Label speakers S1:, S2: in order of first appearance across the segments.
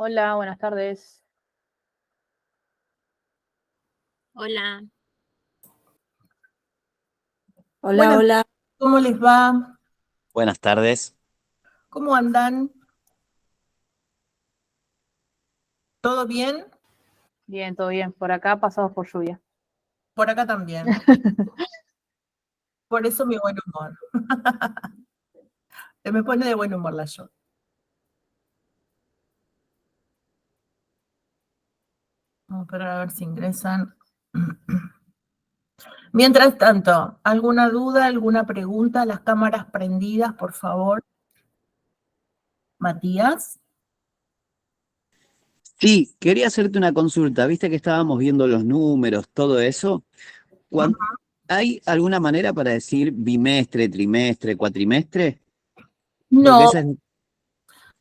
S1: Hola, buenas tardes.
S2: Hola,
S3: Hola,
S4: Buenas,
S3: hola.
S4: ¿cómo les va?
S5: Buenas tardes.
S4: ¿Cómo andan? ¿Todo bien?
S1: Bien, todo bien. Por acá pasamos por lluvia.
S4: Por acá también. Por eso mi buen humor. Se me pone de buen humor la yo. Vamos a esperar a ver si ingresan. Mientras tanto, ¿alguna duda, alguna pregunta? Las cámaras prendidas, por favor. Matías.
S5: Sí, quería hacerte una consulta. Viste que estábamos viendo los números, todo eso. Cuan- ¿Hay alguna manera para decir bimestre, trimestre, cuatrimestre? Porque
S4: No,
S5: esa es...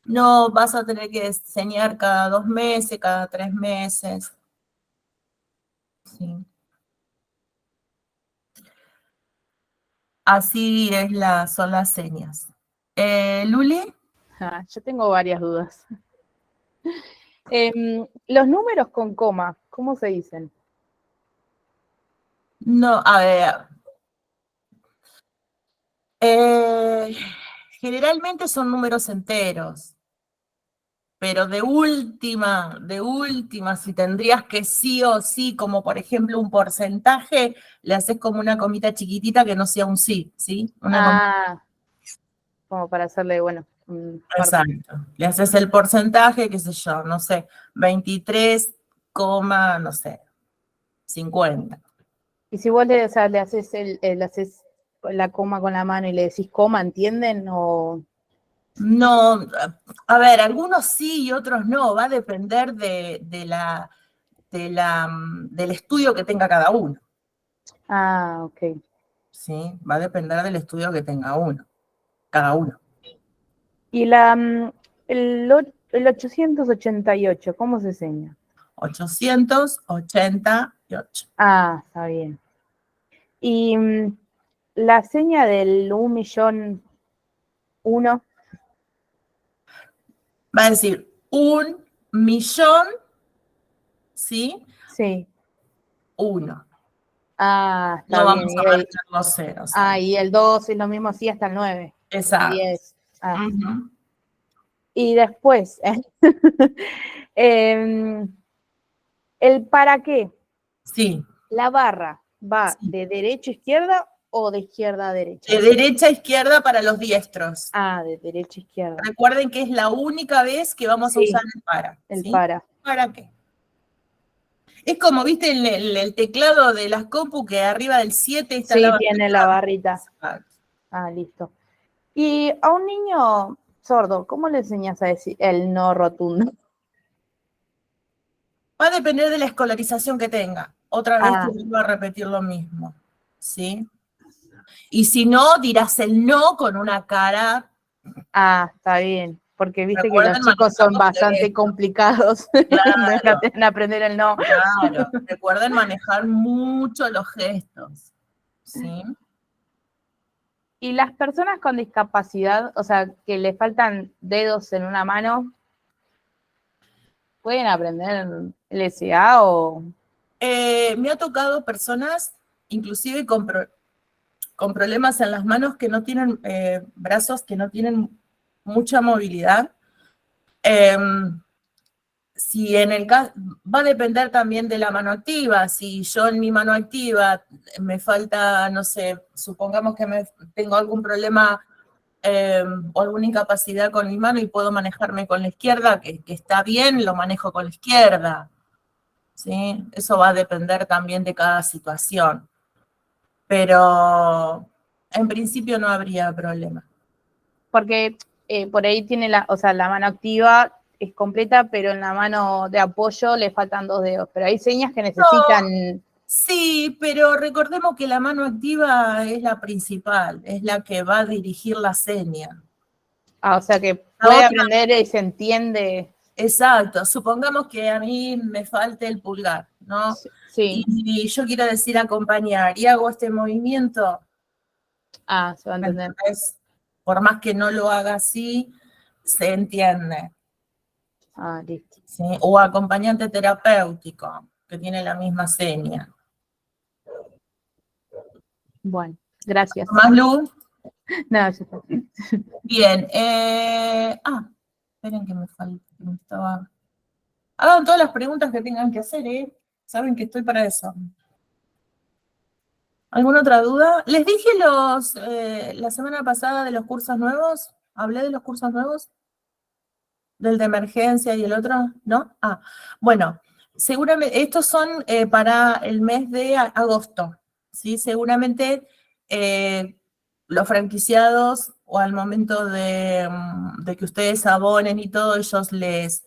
S4: no vas a tener que enseñar cada 2 meses, cada 3 meses. Sí. Así son las señas. Luli.
S1: Yo tengo varias dudas. Los números con coma, ¿cómo se dicen?
S4: No, a ver. Generalmente son números enteros, pero de última, si tendrías que sí o sí, como por ejemplo un porcentaje, le haces como una comita chiquitita que no sea un sí, ¿sí?
S1: Como para hacerle, bueno,
S4: Exacto. Le haces el porcentaje, qué sé yo, no sé, 23, no sé, 50.
S1: Y si vos le haces haces la coma con la mano y le decís coma, ¿entienden? O
S4: No, a ver, algunos sí y otros no, va a depender del estudio que tenga cada uno.
S1: ok.
S4: ¿Sí? Va a depender del estudio que tenga cada uno.
S1: Y el 888, ¿cómo se enseña?
S4: 888.
S1: Está bien. Y la seña del 1.000.001.
S4: Va a decir 1.000.000, ¿sí?
S1: Sí.
S4: 1.
S1: Está
S4: No
S1: bien.
S4: vamos a marcar los ceros.
S1: Y el 2 es lo mismo así hasta el 9.
S4: Exacto.
S1: 10.
S4: Uh-huh.
S1: Y después, el para qué.
S4: Sí.
S1: La barra va
S4: Sí.
S1: de derecha a izquierda o de izquierda a derecha.
S4: De derecha a izquierda para los diestros.
S1: De derecha a izquierda.
S4: Recuerden que es la única vez que vamos a usar el para.
S1: El
S4: ¿sí?
S1: para.
S4: ¿Para qué? Es como, viste, el teclado de las compu que arriba del 7 está la barrita.
S1: Tiene la barrita.
S4: Exacto.
S1: Listo. Y a un niño sordo, ¿cómo le enseñas a decir el no rotundo?
S4: Va a depender de la escolarización que tenga. Otra vez te vuelvo a repetir lo mismo. ¿Sí? Y si no, dirás el no con una cara.
S1: Está bien. Porque viste
S4: Recuerden
S1: que los chicos son bastante complicados.
S4: Claro.
S1: En aprender el no.
S4: Claro. Recuerden manejar mucho los gestos. ¿Sí?
S1: Y las personas con discapacidad, o sea, que le faltan dedos en una mano, ¿pueden aprender LSA o...?
S4: Me ha tocado personas, inclusive con problemas en las manos, que no tienen brazos, que no tienen mucha movilidad. Si en el caso, va a depender también de la mano activa. Si yo en mi mano activa me falta, no sé, supongamos que tengo algún problema o alguna incapacidad con mi mano y puedo manejarme con la izquierda, que está bien, lo manejo con la izquierda. ¿Sí? Eso va a depender también de cada situación. Pero en principio no habría problema.
S1: Porque por ahí tiene la mano activa es completa, pero en la mano de apoyo le faltan 2 dedos. Pero hay señas que necesitan...
S4: Sí, pero recordemos que la mano activa es la principal, es la que va a dirigir la seña.
S1: o sea que puede aprender y se entiende.
S4: Exacto, supongamos que a mí me falte el pulgar, ¿no?
S1: Sí.
S4: Y yo quiero decir acompañar y hago este movimiento.
S1: Se va a entender.
S4: Entonces, por más que no lo haga así, se entiende.
S1: Ah, listo.
S4: ¿sí? O acompañante terapéutico, que tiene la misma seña.
S1: Bueno, gracias.
S4: ¿Más luz?
S1: No, ya está.
S4: Bien. Esperen que me falta. Hagan todas las preguntas que tengan que hacer, ¿eh? Saben que estoy para eso. ¿Alguna otra duda? Les dije la semana pasada de los cursos nuevos. ¿Hablé de los cursos nuevos? ¿Del de emergencia y el otro? ¿No? Bueno, seguramente estos son para el mes de agosto, ¿sí? Seguramente los franquiciados o al momento de que ustedes abonen y todo, ellos les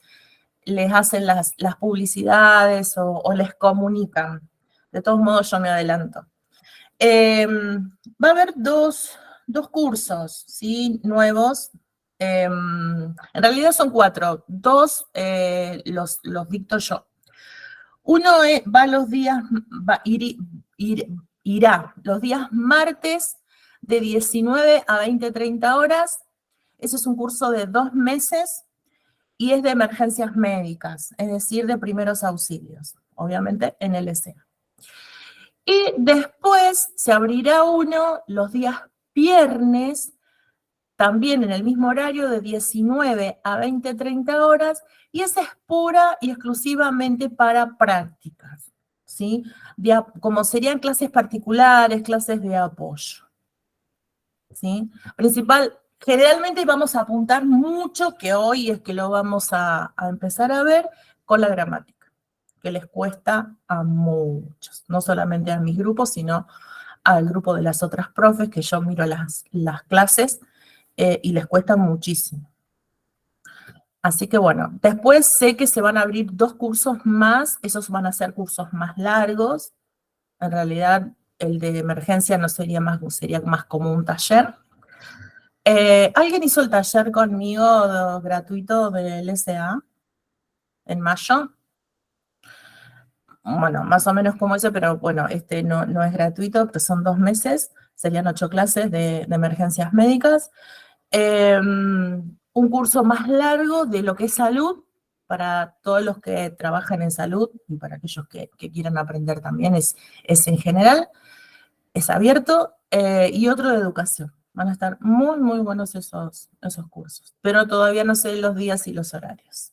S4: hacen las publicidades o les comunican. De todos modos, yo me adelanto. Va a haber dos cursos, ¿sí? Nuevos. En realidad son 4. 2 los dicto yo. Uno va los días, irá los días martes de 19 a 20-30 horas. Ese es un curso de 2 meses y es de emergencias médicas, es decir, de primeros auxilios, obviamente en LSA. Y después se abrirá uno los días viernes, también en el mismo horario de 19 a 20-30 horas, y ese es pura y exclusivamente para prácticas, ¿sí? Como serían clases particulares, clases de apoyo, ¿sí? Generalmente vamos a apuntar mucho, que hoy es que lo vamos a empezar a ver, con la gramática, que les cuesta a muchos, no solamente a mis grupos, sino al grupo de las otras profes, que yo miro las clases y les cuesta muchísimo. Así que bueno, después sé que se van a abrir 2 cursos más, esos van a ser cursos más largos. En realidad el de emergencia no sería más como un taller. ¿Alguien hizo el taller conmigo gratuito del LSA en mayo? Bueno, más o menos como ese, pero bueno, este no es gratuito, pero son 2 meses, serían 8 clases de emergencias médicas. Un curso más largo de lo que es salud, para todos los que trabajan en salud y para aquellos que quieran aprender también, es en general, es abierto, y otro de educación. Van a estar muy, muy buenos esos cursos, pero todavía no sé los días y los horarios.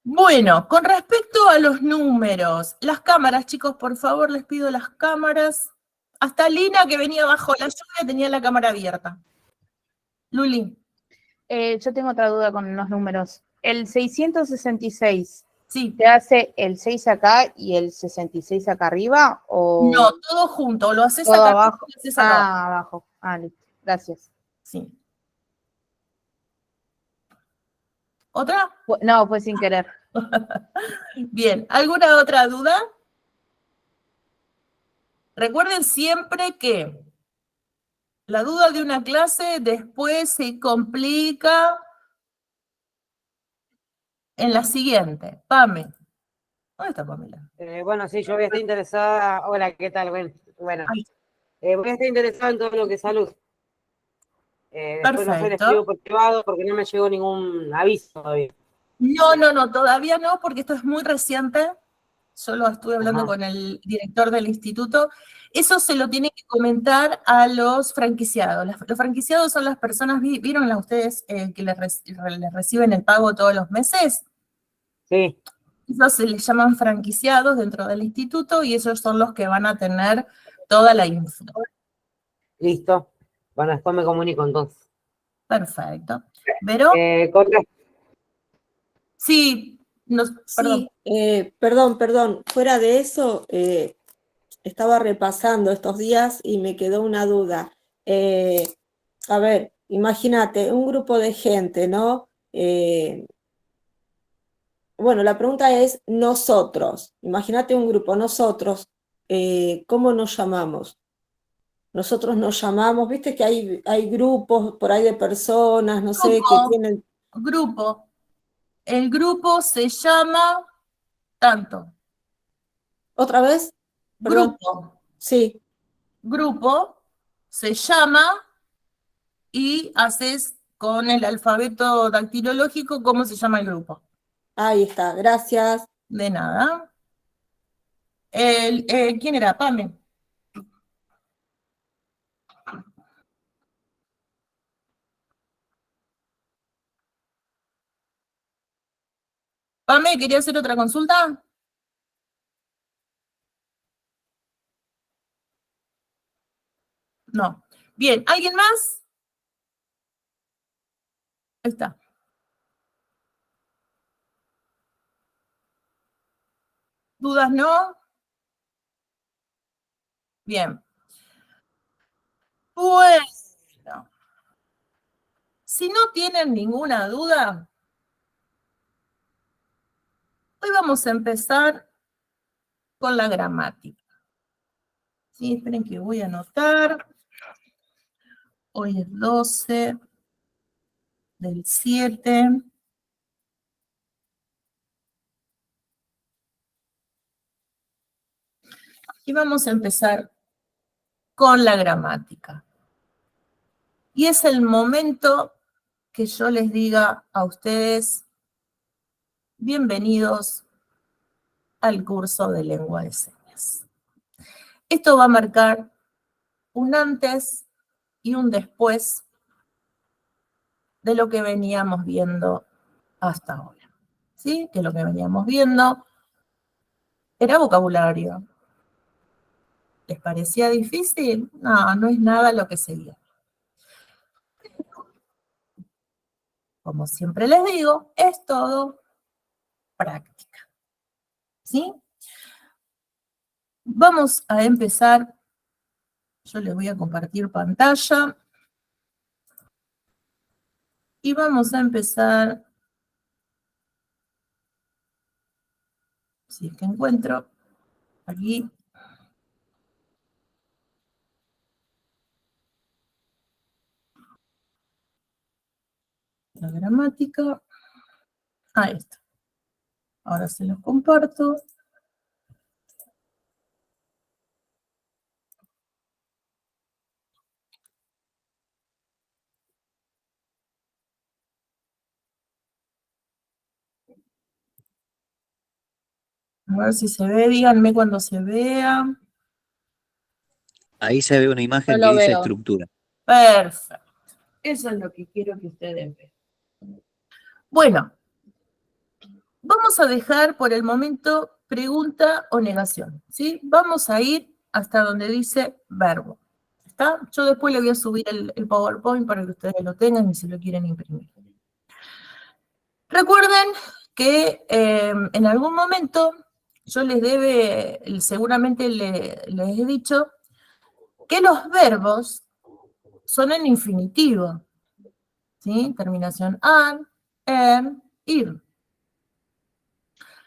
S4: Bueno, con respecto a los números, las cámaras, chicos, por favor, les pido las cámaras. Hasta Lina, que venía bajo la lluvia, tenía la cámara abierta. Luli.
S1: Yo tengo otra duda con los números. El 666,
S4: Sí.
S1: ¿te hace el 6 acá y el 66 acá arriba? ¿O
S4: No, todo junto, lo haces
S1: todo
S4: acá
S1: abajo?
S4: lo haces acá.
S1: Abajo. Listo. Gracias.
S4: Sí. ¿Otra?
S1: No, fue sin querer.
S4: Bien, ¿alguna otra duda? Recuerden siempre que la duda de una clase después se complica en la siguiente. Pame. ¿Dónde está Pamela?
S3: Bueno, sí, yo voy a estar interesada. Hola, ¿qué tal? Bueno, voy a estar interesada en todo lo que es salud. Después no sé, les escribo por privado porque no me llegó ningún aviso todavía.
S4: No, todavía no, porque esto es muy reciente. Yo lo estuve hablando con el director del instituto. Eso se lo tiene que comentar a los franquiciados. Los franquiciados son las personas, ¿vieron a ustedes que les reciben el pago todos los meses?
S3: Sí.
S4: Esos se les llaman franquiciados dentro del instituto y esos son los que van a tener toda la info.
S3: Listo. Bueno, después me comunico entonces.
S4: Perfecto. ¿Vero? Sí, perdón.
S6: Sí, perdón. Fuera de eso, estaba repasando estos días y me quedó una duda. A ver, imagínate, un grupo de gente, ¿no? Bueno, la pregunta es nosotros. Imagínate un grupo, nosotros, ¿cómo nos llamamos? Nosotros nos llamamos, viste que hay grupos por ahí de personas, no sé, que tienen...
S4: Grupo. El grupo se llama tanto.
S6: ¿Otra vez? Perdón.
S4: Grupo.
S6: Sí.
S4: Grupo se llama y haces con el alfabeto dactilológico cómo se llama el grupo.
S6: Ahí está, gracias.
S4: De nada. ¿Quién era? Pame. Pame, ¿quería hacer otra consulta? No. Bien, ¿alguien más? Ahí está. ¿Dudas no? Bien. Bueno, si no tienen ninguna duda, hoy vamos a empezar con la gramática. Sí, esperen que voy a anotar. Hoy es 12 del 7. Y vamos a empezar con la gramática. Y es el momento que yo les diga a ustedes, bienvenidos al curso de lengua de señas. Esto va a marcar un antes y un después de lo que veníamos viendo hasta ahora. ¿Sí? Que lo que veníamos viendo era vocabulario. ¿Les parecía difícil? No, no es nada lo que seguía. Como siempre les digo, es todo práctica. ¿Sí? Vamos a empezar. Yo les voy a compartir pantalla. Y vamos a empezar. Si es que encuentro aquí. La gramática. Ahí está. Ahora se los comparto. A ver si se ve, díganme cuando se vea.
S5: Ahí se ve una imagen
S1: No
S5: que
S1: lo
S5: dice
S1: veo.
S5: estructura.
S4: Perfecto. Eso es lo que quiero que ustedes vean. Bueno, vamos a dejar por el momento pregunta o negación, ¿sí? Vamos a ir hasta donde dice verbo, ¿está? Yo después le voy a subir el PowerPoint para que ustedes lo tengan y si lo quieren imprimir. Recuerden que en algún momento yo seguramente les he dicho que los verbos son en infinitivo, ¿sí? Terminación an, en, ir.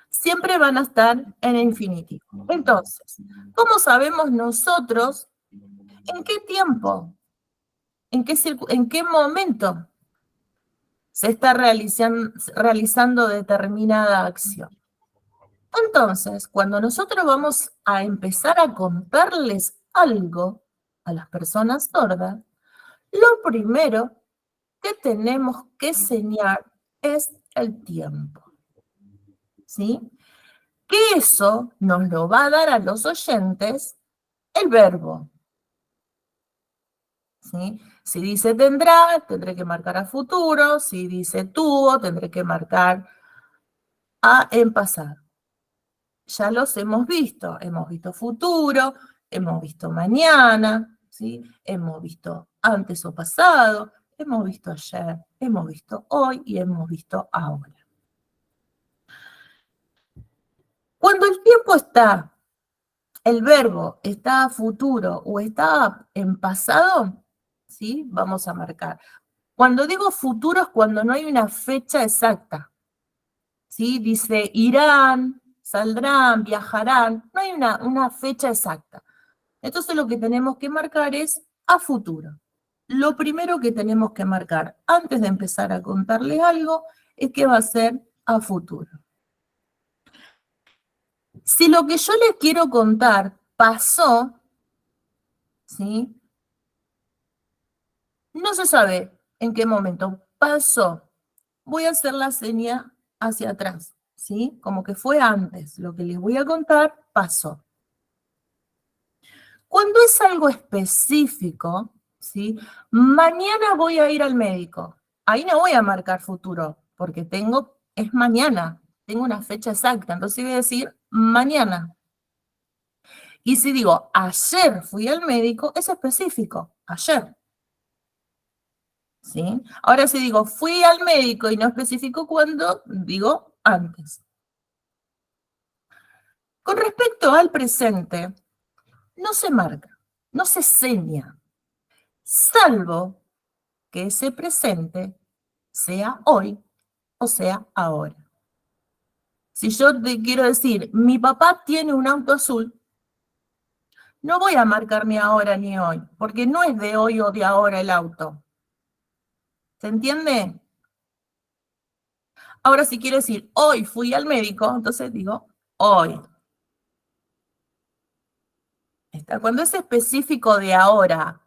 S4: Siempre van a estar en infinitivo. Entonces, ¿cómo sabemos nosotros en qué tiempo, en qué momento se está realizando determinada acción? Entonces, cuando nosotros vamos a empezar a contarles algo a las personas sordas, lo primero que tenemos que señalar es el tiempo. ¿Sí? Que eso nos lo va a dar a los oyentes el verbo. ¿Sí? Si dice tendrá, tendré que marcar a futuro. Si dice tuvo, tendré que marcar a en pasado. Ya los hemos visto futuro, hemos visto mañana, ¿sí? Hemos visto antes o pasado, hemos visto ayer, hemos visto hoy y hemos visto ahora. Cuando el tiempo está, el verbo está a futuro o está en pasado, ¿sí? Vamos a marcar. Cuando digo futuro es cuando no hay una fecha exacta, ¿sí? Dice irán, saldrán, viajarán, no hay una fecha exacta. Entonces lo que tenemos que marcar es a futuro. Lo primero que tenemos que marcar antes de empezar a contarles algo es que va a ser a futuro. Si lo que yo les quiero contar pasó, ¿sí? No se sabe en qué momento. pasó. Voy a hacer la seña hacia atrás, ¿sí? Como que fue antes. Lo que les voy a contar pasó. Cuando es algo específico, ¿sí? Mañana voy a ir al médico. Ahí no voy a marcar futuro, porque es mañana, tengo una fecha exacta, entonces voy a decir mañana. Y si digo ayer fui al médico, es específico, ayer. ¿Sí? Ahora si digo fui al médico y no especifico cuándo, digo antes. Con respecto al presente, no se marca, no se seña, salvo que ese presente sea hoy o sea ahora. Si yo te quiero decir, mi papá tiene un auto azul, no voy a marcar ni ahora ni hoy, porque no es de hoy o de ahora el auto. ¿Se entiende? Ahora, si quiero decir, hoy fui al médico, entonces digo, hoy. Cuando es específico de ahora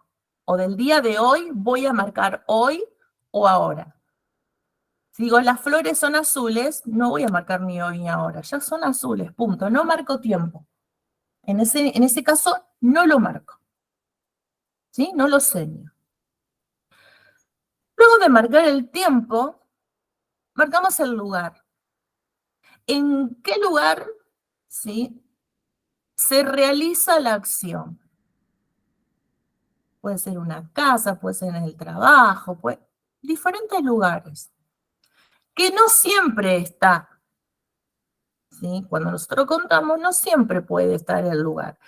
S4: o del día de hoy, voy a marcar hoy o ahora. Si digo, las flores son azules, no voy a marcar ni hoy ni ahora, ya son azules, punto. No marco tiempo. En ese caso, no lo marco. ¿Sí? No lo seño. Luego de marcar el tiempo, marcamos el lugar. ¿En qué lugar, sí, se realiza la acción? Puede ser una casa, puede ser en el trabajo, diferentes lugares. Que no siempre está. ¿Sí? Cuando nosotros contamos, no siempre puede estar el lugar.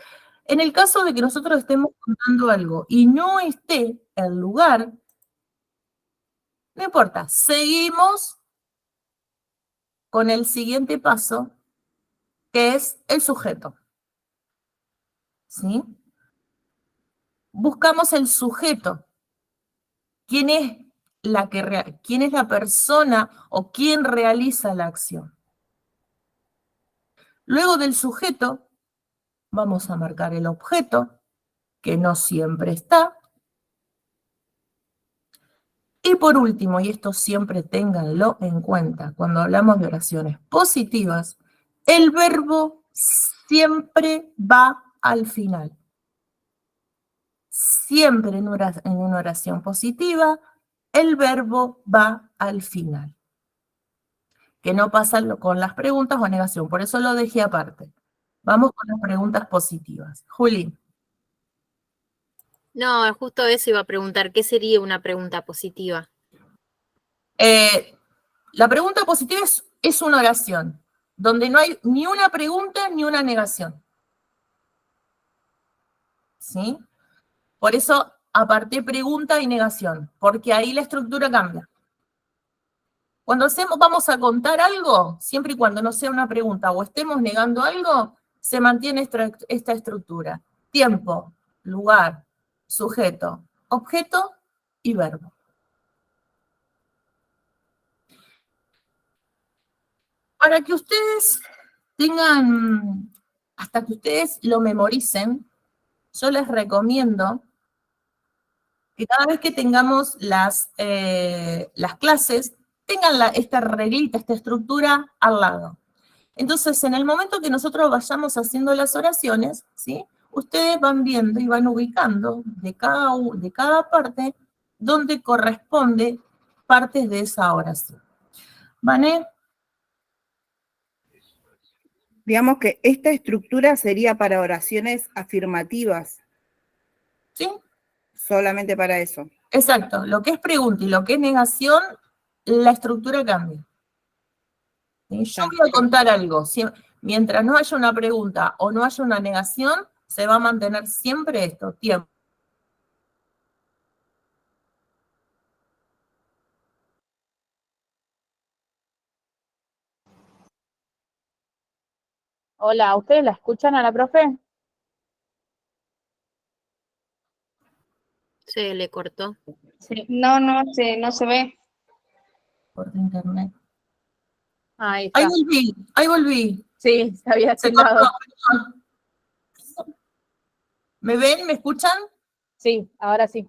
S4: En el caso de que nosotros estemos contando algo y no esté el lugar, no importa, seguimos con el siguiente paso, que es el sujeto. ¿Sí? Buscamos el sujeto. ¿Quién es la persona o quién realiza la acción? Luego del sujeto, vamos a marcar el objeto, que no siempre está. Y por último, y esto siempre ténganlo en cuenta, cuando hablamos de oraciones positivas, el verbo siempre va al final. Siempre en una oración positiva, el verbo va al final. Que no pasa con las preguntas o negación, por eso lo dejé aparte. Vamos con las preguntas positivas. Juli.
S2: No, justo eso iba a preguntar, ¿qué sería una pregunta positiva?
S4: La pregunta positiva es una oración, donde no hay ni una pregunta ni una negación. ¿Sí? Por eso aparté pregunta y negación, porque ahí la estructura cambia. Cuando vamos a contar algo, siempre y cuando no sea una pregunta o estemos negando algo, se mantiene esta estructura. Tiempo, lugar, sujeto, objeto y verbo. Para que ustedes tengan, hasta que ustedes lo memoricen, yo les recomiendo que cada vez que tengamos las clases, tengan esta reglita, esta estructura al lado. Entonces, en el momento que nosotros vayamos haciendo las oraciones, ¿sí? Ustedes van viendo y van ubicando de cada parte donde corresponde partes de esa oración. ¿Vale?
S7: Digamos que esta estructura sería para oraciones afirmativas.
S4: ¿Sí?
S7: Solamente para eso.
S4: Exacto. Lo que es pregunta y lo que es negación, la estructura cambia. ¿Sí? Yo voy a contar algo. Mientras no haya una pregunta o no haya una negación, se va a mantener siempre esto, tiempo.
S1: Hola, ¿ustedes la escuchan a la profe?
S2: Se le cortó.
S1: Sí.
S8: No se ve.
S4: Por internet.
S1: Ahí está.
S4: Ahí volví.
S1: Sí, se había
S4: Se
S1: tildado.
S4: cortó. ¿Me ven? ¿Me escuchan?
S1: Sí, ahora sí.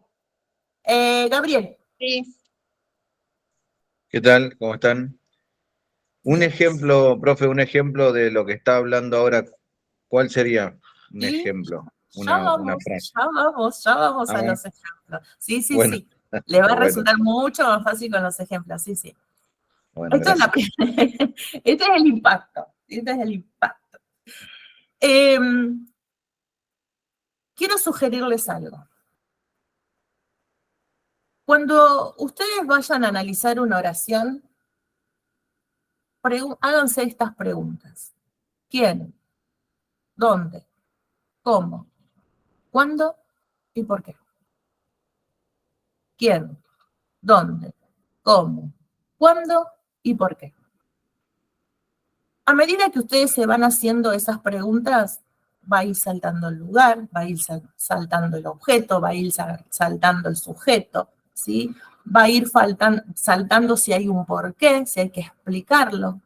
S4: Gabriel.
S8: Sí.
S9: ¿Qué tal? ¿Cómo están? Un ejemplo, profe, un ejemplo de lo que está hablando ahora, ¿cuál sería un
S4: Y
S9: ejemplo?
S4: ya
S9: Una
S4: vamos,
S9: frase.
S4: ya vamos a
S9: Ah,
S4: los ejemplos. Sí, sí,
S9: bueno,
S4: sí. Le va a
S9: bueno,
S4: resultar mucho más fácil con los ejemplos, sí, sí.
S9: bueno,
S4: Esto es
S9: gracias.
S4: este es el impacto. Este es el impacto. Quiero sugerirles algo. Cuando ustedes vayan a analizar una oración, háganse estas preguntas. ¿Quién? ¿Dónde? ¿Cómo? ¿Cuándo? ¿Y por qué? ¿Quién? ¿Dónde? ¿Cómo? ¿Cuándo? ¿Y por qué? A medida que ustedes se van haciendo esas preguntas, va a ir saltando el lugar, va a ir saltando el objeto, va a ir saltando el sujeto, ¿sí? Va a ir saltando si hay un porqué, si hay que explicarlo.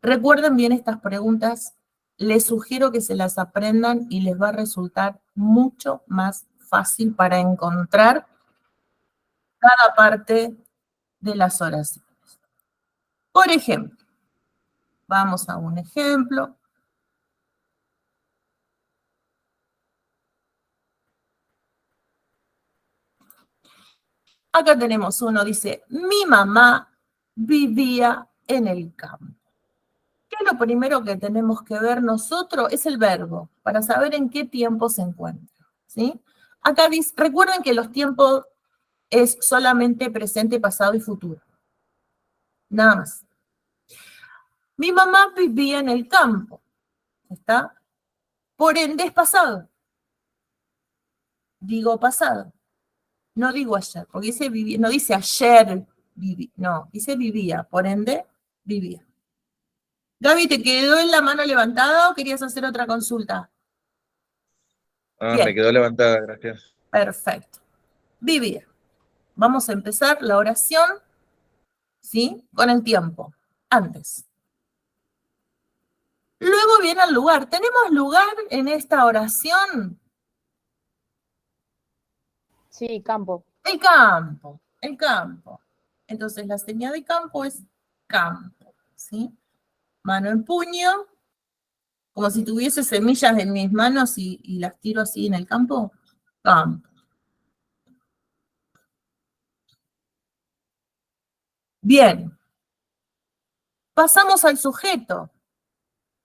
S4: Recuerden bien estas preguntas, les sugiero que se las aprendan y les va a resultar mucho más fácil para encontrar cada parte de las oraciones. Por ejemplo, vamos a un ejemplo. Acá tenemos uno, dice, mi mamá vivía en el campo. ¿Qué es lo primero que tenemos que ver nosotros? Es el verbo, para saber en qué tiempo se encuentra, ¿sí? Acá dice, recuerden que los tiempos es solamente presente, pasado y futuro. Nada más. Mi mamá vivía en el campo, ¿está? Por ende es pasado. Digo pasado. No digo ayer, porque dice vivía, no dice ayer viví, no, dice vivía, por ende vivía. Gaby, ¿te quedó en la mano levantada o querías hacer otra consulta?
S9: Ah,
S4: Bien.
S9: me quedó levantada, gracias.
S4: Perfecto. Vivía. Vamos a empezar la oración, ¿sí? Con el tiempo. Antes. Luego viene el lugar. ¿Tenemos lugar en esta oración?
S1: Sí, campo.
S4: El campo. El campo. Entonces la señal de campo es campo, ¿sí? Mano en puño, como si tuviese semillas en mis manos y las tiro así en el campo. Campo. Bien. Pasamos al sujeto.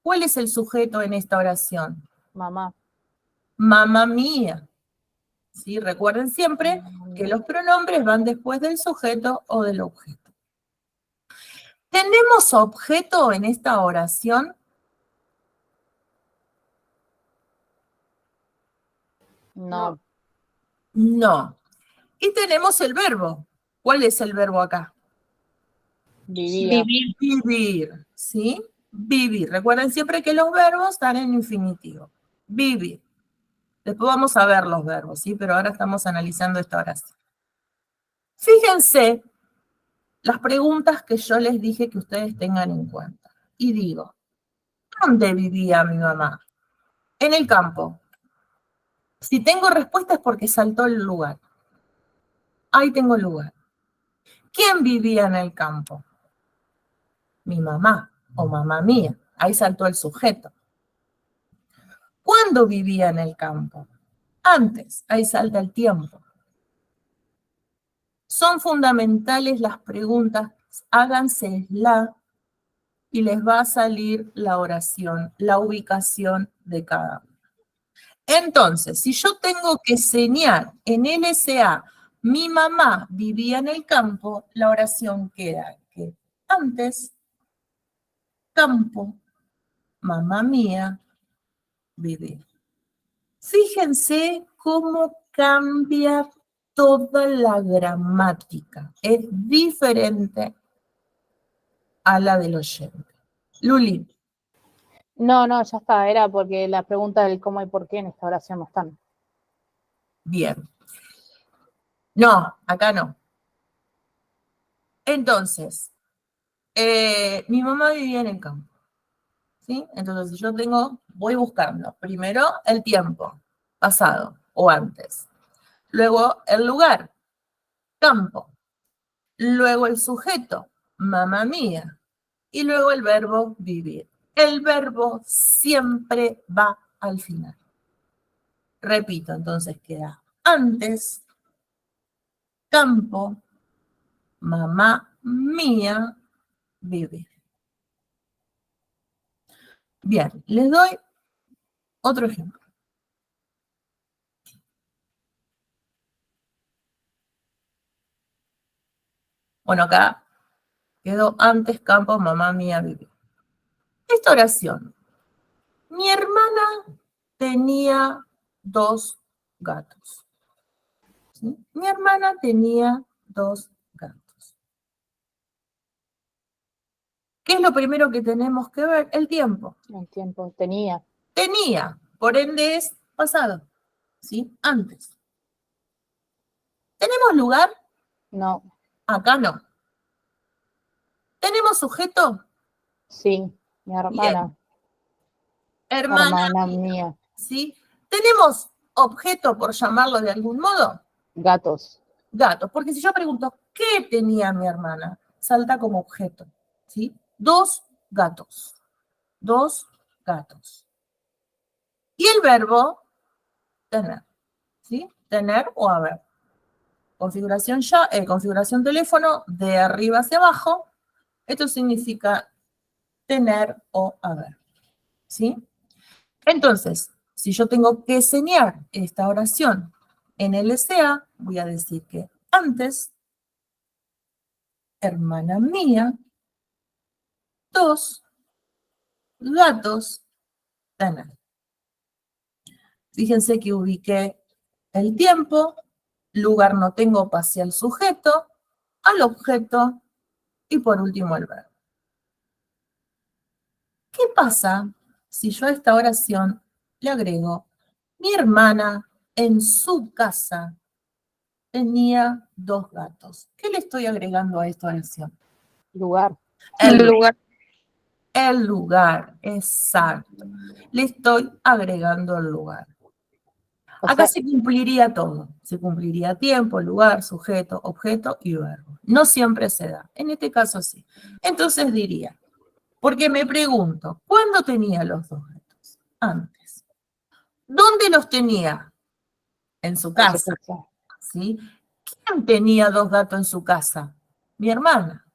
S4: ¿Cuál es el sujeto en esta oración?
S1: Mamá.
S4: Mamá mía. ¿Sí? Recuerden siempre que los pronombres van después del sujeto o del objeto. ¿Tenemos objeto en esta oración?
S1: No.
S4: No. Y tenemos el verbo. ¿Cuál es el verbo acá?
S1: Vivía.
S4: Vivir, ¿sí? Vivir. Recuerden siempre que los verbos están en infinitivo. Vivir. Después vamos a ver los verbos, ¿sí? Pero ahora estamos analizando esta oración. Fíjense las preguntas que yo les dije que ustedes tengan en cuenta. Y digo, ¿dónde vivía mi mamá? En el campo. Si tengo respuesta es porque saltó el lugar. Ahí tengo el lugar. ¿Quién vivía en el campo? Mi mamá o mamá mía. Ahí saltó el sujeto. ¿Cuándo vivía en el campo? Antes. Ahí salta el tiempo. Son fundamentales las preguntas. Hágansela y les va a salir la oración, la ubicación de cada uno. Entonces, si yo tengo que señalar en LSA, mi mamá vivía en el campo, la oración queda que antes, campo, mamá mía, vivía. Fíjense cómo cambia toda la gramática. Es diferente a la del oyente. Luli.
S1: No, ya está. Era porque la pregunta del cómo y por qué en esta oración no están.
S4: Bien. No, acá no. Entonces, mi mamá vivía en el campo, ¿sí? Entonces yo voy buscando primero el tiempo, pasado o antes. Luego el lugar, campo. luego el sujeto, mamá mía, y luego el verbo vivir. El verbo siempre va al final. Repito, entonces queda antes, campo, mamá mía, vivir. Bien, les doy otro ejemplo. Bueno, acá quedó antes, campo, mamá mía, vivir. Esta oración. Mi hermana tenía 2 gatos. ¿Sí? Mi hermana tenía 2 gatos. ¿Qué es lo primero que tenemos que ver? El tiempo.
S1: El tiempo tenía.
S4: Tenía, por ende es pasado. ¿Sí? Antes. ¿Tenemos lugar?
S1: No.
S4: Acá no. ¿Tenemos sujeto?
S1: Sí, mi hermana.
S4: Bien. Hermana
S1: mía.
S4: ¿Sí? ¿Tenemos objeto, por llamarlo de algún modo?
S1: Gatos.
S4: Gatos, porque si yo pregunto, ¿qué tenía mi hermana? Salta como objeto, ¿sí? 2 gatos. 2 gatos. Y el verbo, tener, ¿sí? Tener o haber. Configuración configuración teléfono, de arriba hacia abajo. Esto significa tener o haber, ¿sí? Entonces, si yo tengo que enseñar esta oración en LCA, voy a decir que antes, hermana mía, 2 gatos, tener. Fíjense que ubiqué el tiempo, lugar no tengo, pasé al sujeto, al objeto y por último el verbo. ¿Qué pasa si yo a esta oración le agrego mi hermana en su casa tenía 2 gatos? ¿Qué le estoy agregando a esta oración?
S1: Lugar.
S4: El lugar. El lugar, exacto. Le estoy agregando el lugar. Acá se cumpliría todo. Se cumpliría tiempo, lugar, sujeto, objeto y verbo. No siempre se da. En este caso sí. Entonces diría, porque me pregunto, ¿cuándo tenía los 2 gatos? Antes. ¿Dónde los tenía? En su casa. ¿Sí? ¿Quién tenía 2 gatos en su casa? Mi hermana.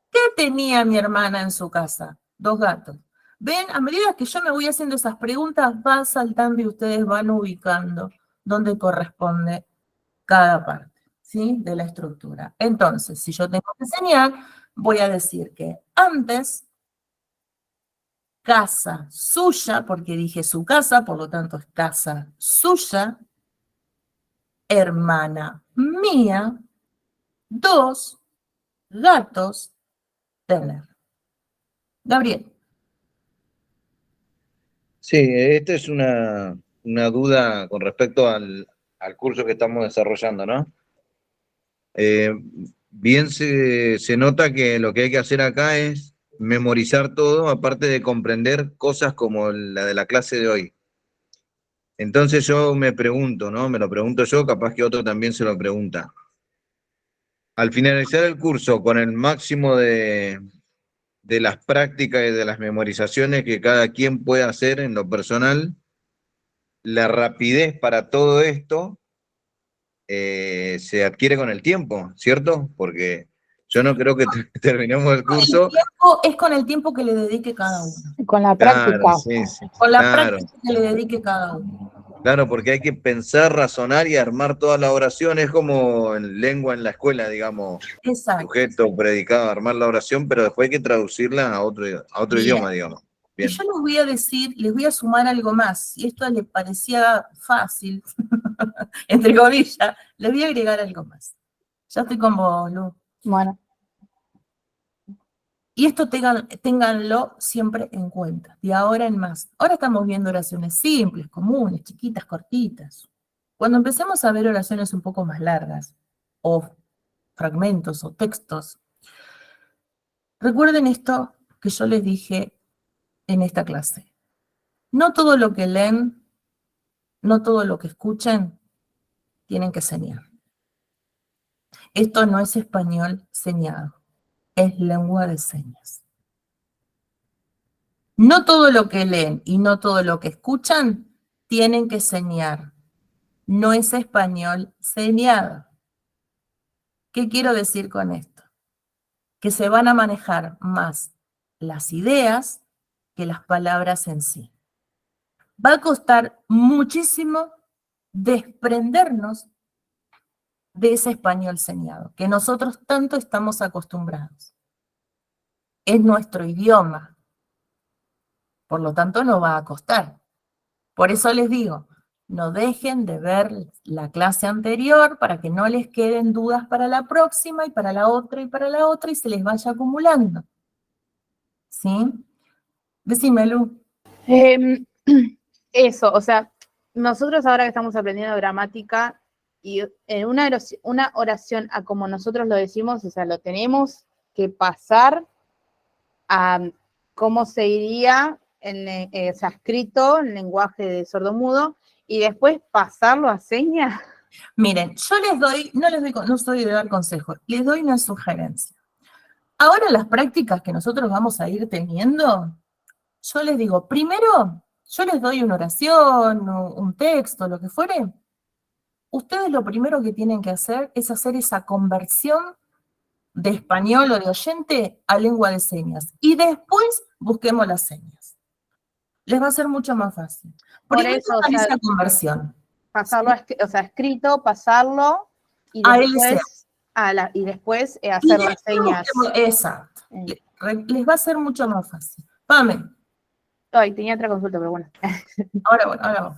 S4: ¿Qué tenía mi hermana en su casa? 2 gatos. Ven, a medida que yo me voy haciendo esas preguntas, van saltando y ustedes van ubicando dónde corresponde cada parte, ¿sí? De la estructura. Entonces, si yo tengo que enseñar, voy a decir que antes, casa suya, porque dije su casa, por lo tanto es casa suya, hermana mía, 2 gatos, tener. Gabriel.
S9: Sí, esta es una duda con respecto al curso que estamos desarrollando, ¿no? Bien se nota que lo que hay que hacer acá es memorizar todo, aparte de comprender cosas como la de la clase de hoy. Entonces yo me pregunto, ¿no? Me lo pregunto yo, capaz que otro también se lo pregunta. Al finalizar el curso, con el máximo de las prácticas y de las memorizaciones que cada quien puede hacer en lo personal, la rapidez para todo esto se adquiere con el tiempo, ¿cierto? Porque yo no creo que terminemos el curso.
S4: El tiempo es con el tiempo que le dedique cada uno.
S1: Con la práctica.
S9: Claro, sí, sí,
S4: Con la
S9: claro.
S4: práctica que le dedique cada uno.
S9: Claro, porque hay que pensar, razonar y armar toda la oración. Es como en lengua en la escuela, digamos.
S4: Exacto.
S9: Sujeto, predicado, armar la oración, pero después hay que traducirla a otro idioma, digamos. Bien.
S4: Y yo les voy a decir, les voy a sumar algo más. Si esto les parecía fácil, entre comillas, les voy a agregar algo más. Ya estoy con vos, Lu.
S1: Bueno.
S4: Y esto ténganlo siempre en cuenta, de ahora en más. Ahora estamos viendo oraciones simples, comunes, chiquitas, cortitas. Cuando empecemos a ver oraciones un poco más largas, o fragmentos, o textos, recuerden esto que yo les dije en esta clase. No todo lo que leen, no todo lo que escuchen, tienen que enseñar. Esto no es español señado, es lengua de señas. No todo lo que leen y no todo lo que escuchan tienen que señar. No es español señado. ¿Qué quiero decir con esto? Que se van a manejar más las ideas que las palabras en sí. Va a costar muchísimo desprendernos de ese español señado, que nosotros tanto estamos acostumbrados. Es nuestro idioma, por lo tanto no va a costar. Por eso les digo, no dejen de ver la clase anterior para que no les queden dudas para la próxima y para la otra y para la otra y se les vaya acumulando. ¿Sí? Decime, Lu.
S1: Eso, o sea, nosotros ahora que estamos aprendiendo gramática y en una oración a como nosotros lo decimos, o sea, lo tenemos que pasar a cómo se iría o sea, escrito en lenguaje de sordomudo y después pasarlo a señas.
S4: Miren, yo les doy, no soy de dar consejos, les doy una sugerencia. Ahora las prácticas que nosotros vamos a ir teniendo, yo les digo, primero, yo les doy una oración, un texto, lo que fuere. Ustedes lo primero que tienen que hacer es hacer esa conversión de español o de oyente a lengua de señas. Y después busquemos las señas. Les va a ser mucho más fácil.
S1: Por
S4: Primero
S1: eso, o sea,
S4: esa conversión.
S1: Pasarlo, o sea, escrito, pasarlo y después, y después hacer las señas.
S4: Exacto. Les va a ser mucho más fácil. Pame.
S1: Ay, tenía otra consulta, pero bueno.
S4: Ahora vamos.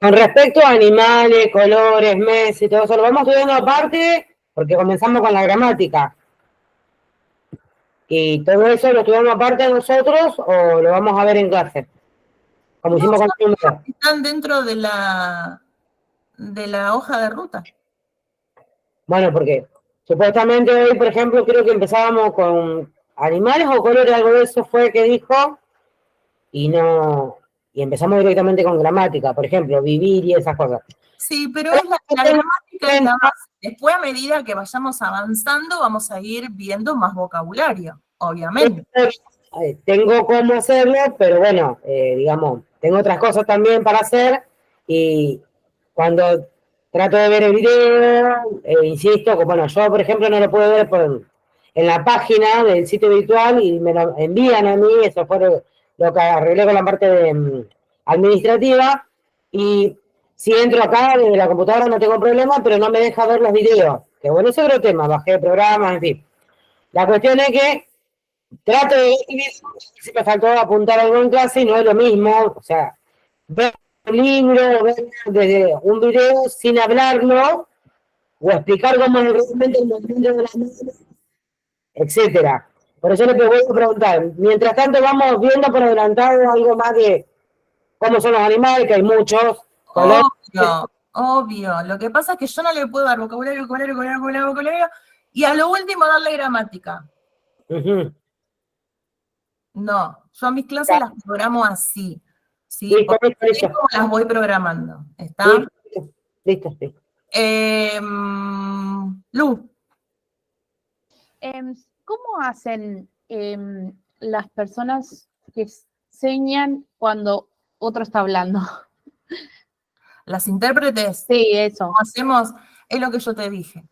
S3: Con respecto a animales, colores, meses y todo eso, lo vamos estudiando aparte porque comenzamos con la gramática. ¿Y todo eso lo estudiamos aparte nosotros o lo vamos a ver en clase? Como hicimos con números.
S4: Están dentro de la hoja de ruta.
S3: Bueno, porque supuestamente hoy, por ejemplo, creo que empezábamos con animales o colores, algo de eso fue que dijo, y empezamos directamente con gramática, por ejemplo, vivir y esas cosas.
S4: Sí, pero es la gramática es la base. Después, a medida que vayamos avanzando, vamos a ir viendo más vocabulario, obviamente.
S3: Tengo cómo hacerlo, pero bueno, digamos, tengo otras cosas también para hacer, y cuando trato de ver el video, insisto, que bueno, yo por ejemplo no lo puedo ver en la página del sitio virtual y me lo envían a mí, eso fue lo que arreglé con la parte administrativa, y si entro acá desde la computadora no tengo problema, pero no me deja ver los videos, que bueno, ese es otro tema, bajé programas, en fin. La cuestión es que trato de ver, si me faltó apuntar algo en clase y no es lo mismo, o sea, ver un libro, ver desde un video sin hablarlo, o explicar cómo es realmente el movimiento de las manos, etcétera. Por eso les voy a preguntar, mientras tanto vamos viendo por adelantado algo más de cómo son los animales, que hay muchos.
S4: Obvio. Lo que pasa es que yo no le puedo dar vocabulario, y a lo último darle gramática. No, yo a mis clases las programo así. ¿Sí? Listo. Como las voy programando. ¿Está?
S3: Listo.
S4: Lu.
S1: ¿Cómo hacen las personas que señan cuando otro está hablando?
S4: Las intérpretes.
S1: Sí, eso.
S4: ¿Cómo hacemos? Es lo que yo te dije.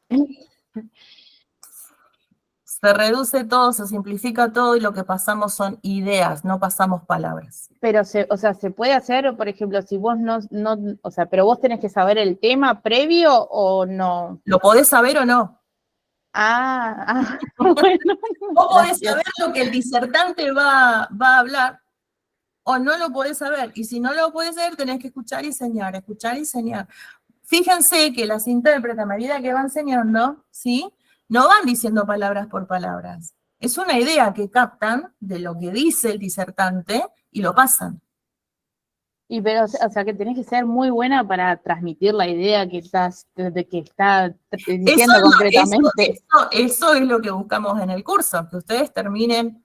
S4: Se reduce todo, se simplifica todo y lo que pasamos son ideas, no pasamos palabras.
S1: Pero, o sea, ¿se puede hacer? Por ejemplo, si vos no, o sea, pero vos tenés que saber el tema previo o no.
S4: ¿Lo podés saber o no?
S1: Bueno.
S4: Vos podés saber lo que el disertante va a hablar o no lo podés saber. Y si no lo podés saber, tenés que escuchar y enseñar, Fíjense que las intérpretes, a medida que van enseñando, ¿sí?, no van diciendo palabras por palabras. Es una idea que captan de lo que dice el disertante y lo pasan.
S1: Pero, o sea, que tenés que ser muy buena para transmitir la idea que está diciendo concretamente.
S4: Eso es lo que buscamos en el curso, que ustedes terminen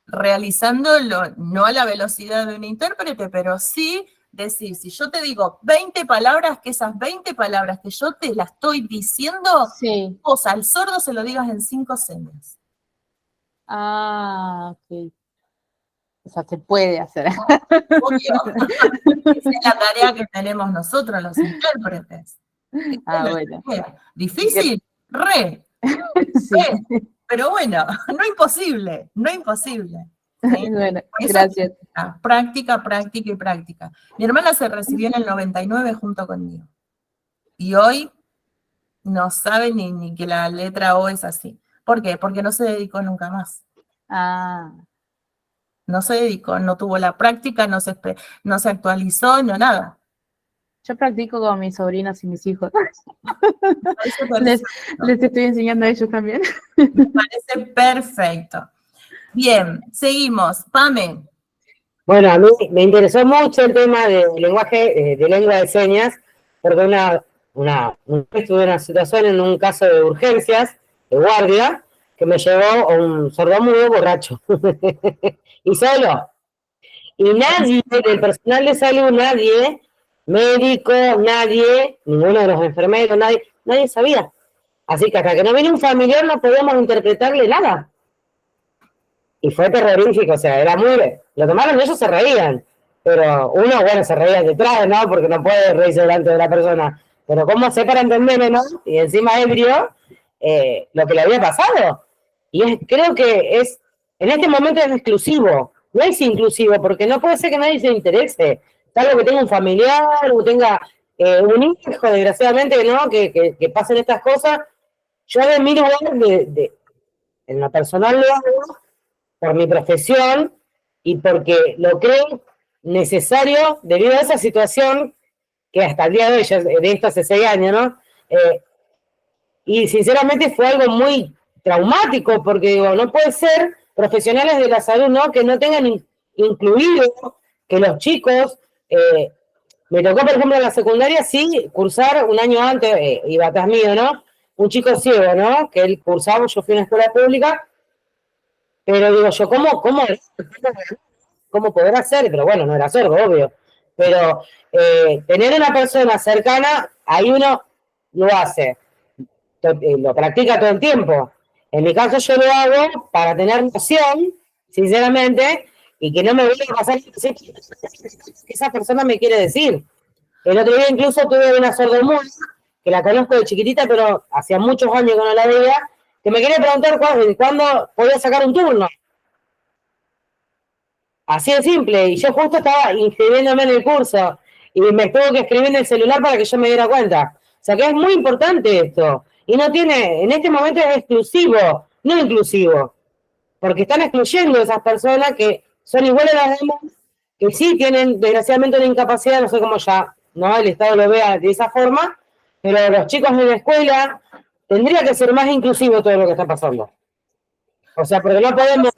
S4: realizándolo, no a la velocidad de un intérprete, pero sí decir, si yo te digo 20 palabras, que esas 20 palabras que yo te las estoy diciendo,
S1: Sí.
S4: vos al sordo se lo digas en 5 señas.
S1: Ah, ok. O sea, se puede hacer.
S4: Obvio. Esa es la tarea que tenemos nosotros, los intérpretes.
S1: Ah, bueno.
S4: Difícil, re,
S1: Sí.
S4: pero bueno, no imposible, no imposible. ¿Sí?
S1: Bueno,
S4: Por eso
S1: gracias.
S4: práctica, práctica y práctica. Mi hermana se recibió en el 99 junto conmigo. Y hoy no sabe ni que la letra O es así. ¿Por qué? Porque no se dedicó nunca más.
S1: Ah,
S4: No se dedicó, no tuvo la práctica, no se actualizó, no nada.
S1: yo practico con mis sobrinos y mis hijos.
S4: Parece perfecto.
S1: Les estoy enseñando a ellos también.
S4: Me parece perfecto. Bien, seguimos. Pame.
S3: Bueno, a mí me interesó mucho el tema del lenguaje, de lengua de señas, porque una vez tuve una situación en un caso de urgencias, de guardia, que me llevó a un sordomudo borracho. Y solo. Y nadie del personal de salud, nadie, médico, nadie, ninguno de los enfermeros, nadie sabía. Así que hasta que no vino un familiar no podíamos interpretarle nada. Y fue terrorífico, o sea, era muy... Lo tomaron ellos, se reían. Pero uno, bueno, se reía detrás, ¿no? Porque no puede reírse delante de la persona. Pero ¿cómo sé para entenderlo, no? Y encima ebrio, lo que le había pasado. Y creo que en este momento es exclusivo. No es inclusivo, porque no puede ser que nadie se interese. Salvo que tenga un familiar o tenga un hijo, desgraciadamente, ¿no? Que pasen estas cosas. Yo de mi lugar, en lo personal lo hago, por mi profesión y porque lo creo necesario debido a esa situación que hasta el día de hoy, ya de esto hace 6 años, ¿no? Y sinceramente fue algo muy traumático porque digo, no puede ser profesionales de la salud, ¿no? Que no tengan incluido que los chicos, me tocó por ejemplo en la secundaria, sí, cursar un año antes, iba atrás mío, ¿no? Un chico ciego, ¿no? Que él cursaba, yo fui a una escuela pública. Pero digo yo, ¿cómo poder hacer? Pero bueno, no era sordo, obvio. Pero tener una persona cercana, ahí uno lo hace, lo practica todo el tiempo. En mi caso yo lo hago para tener noción, sinceramente, y que no me vuelva a pasar que esa persona me quiere decir. El otro día incluso tuve una sordomuda, que la conozco de chiquitita, pero hacía muchos años que no la veía, que me quería preguntar cuándo podía sacar un turno. Así de simple, y yo justo estaba inscribiéndome en el curso y me tuvo que escribir en el celular para que yo me diera cuenta. O sea que es muy importante esto. Y no tiene, en este momento es exclusivo, no inclusivo. Porque están excluyendo a esas personas que son iguales a las demás, que sí tienen desgraciadamente una incapacidad, no sé cómo ya, ¿no? El Estado lo vea de esa forma, pero los chicos de la escuela tendría que ser más inclusivo todo lo que está pasando. O sea, porque no podemos...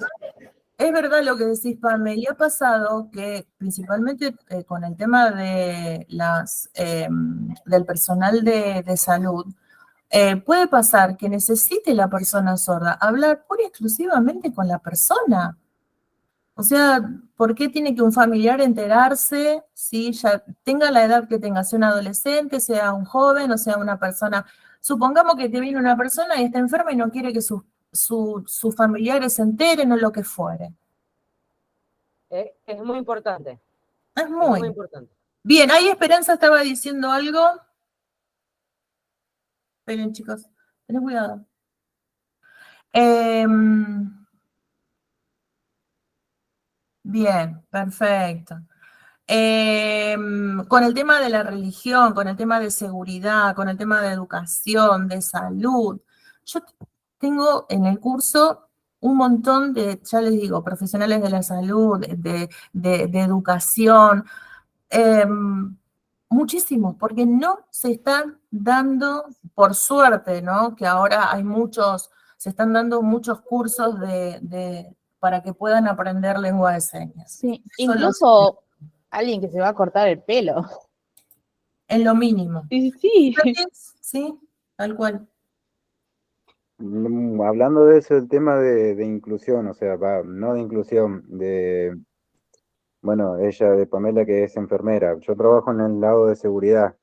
S4: Es verdad lo que decís, Pame, y ha pasado que principalmente con el tema de del personal de salud, puede pasar que necesite la persona sorda hablar pura y exclusivamente con la persona. O sea, ¿por qué tiene que un familiar enterarse si ya tenga la edad que tenga, sea un adolescente, sea un joven o sea una persona? Supongamos que te viene una persona y está enferma y no quiere que sus familiares se enteren o lo que fuere.
S3: Es muy importante.
S4: Es muy
S3: importante.
S4: bien. Ahí Esperanza estaba diciendo algo. Esperen, chicos, tened cuidado. Bien, perfecto. Con el tema de la religión, con el tema de seguridad, con el tema de educación, de salud, yo tengo en el curso un montón de, ya les digo, profesionales de la salud, de educación, muchísimos, porque no se están dando, por suerte, ¿no? Que ahora hay se están dando muchos cursos para que puedan aprender lengua de señas.
S1: Sí, incluso alguien que se va a cortar el pelo.
S4: En lo mínimo.
S1: Sí.
S4: Sí, tal cual.
S10: Hablando de eso, el tema de inclusión, o sea, no de inclusión, bueno, ella de Pamela que es enfermera, yo trabajo en el lado de seguridad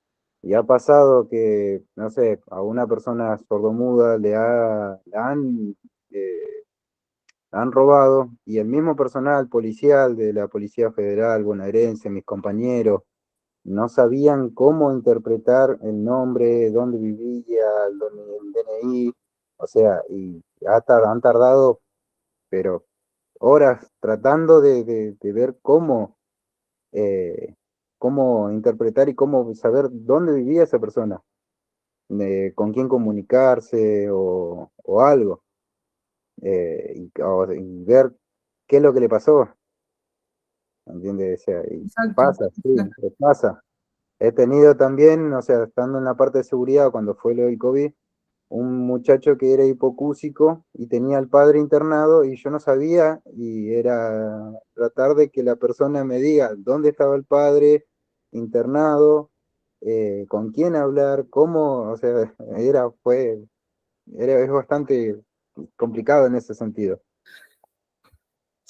S10: y ha pasado que, no sé, a una persona sordomuda eh, la han robado y el mismo personal policial de la Policía Federal bonaerense, mis compañeros, no sabían cómo interpretar el nombre, dónde vivía, el DNI, o sea, y han tardado, pero horas tratando de ver eh, cómo interpretar y cómo saber dónde vivía esa persona, con quién comunicarse o algo, y ver qué es lo que le pasó, ¿entiendes? O sea, y
S4: Exacto.
S10: pasa, sí, pasa. He tenido también, o sea, estando en la parte de seguridad cuando fue lo del COVID, un muchacho que era hipocúsico y tenía al padre internado y yo no sabía y era tratar de que la persona me diga dónde estaba el padre internado, con quién hablar, cómo, o sea, es bastante complicado en ese sentido.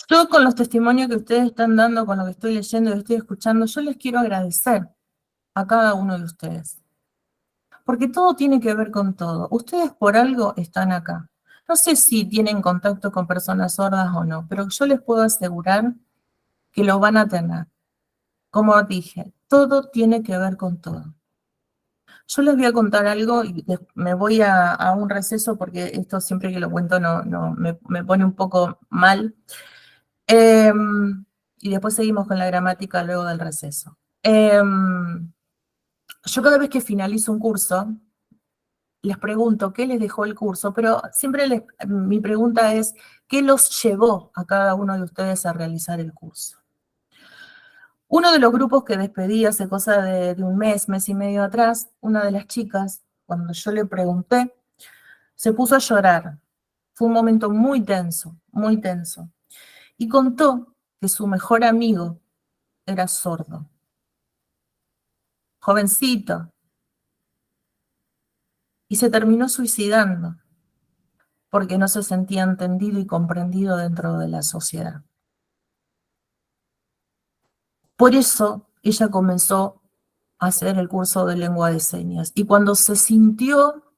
S4: Yo con los testimonios que ustedes están dando, con lo que estoy leyendo y estoy escuchando, yo les quiero agradecer a cada uno de ustedes. Porque todo tiene que ver con todo. Ustedes por algo están acá. No sé si tienen contacto con personas sordas o no, pero yo les puedo asegurar que lo van a tener. Como dije, todo tiene que ver con todo. Yo les voy a contar algo y me voy a un receso porque esto siempre que lo cuento me pone un poco mal. Y después seguimos con la gramática luego del receso. Yo cada vez que finalizo un curso, les pregunto qué les dejó el curso, pero siempre mi pregunta es, ¿qué los llevó a cada uno de ustedes a realizar el curso? Uno de los grupos que despedí hace cosa de un mes y medio atrás, una de las chicas, cuando yo le pregunté, se puso a llorar. Fue un momento muy tenso, muy tenso. Y contó que su mejor amigo era sordo, jovencito, y se terminó suicidando porque no se sentía entendido y comprendido dentro de la sociedad. Por eso ella comenzó a hacer el curso de lengua de señas. Y cuando se sintió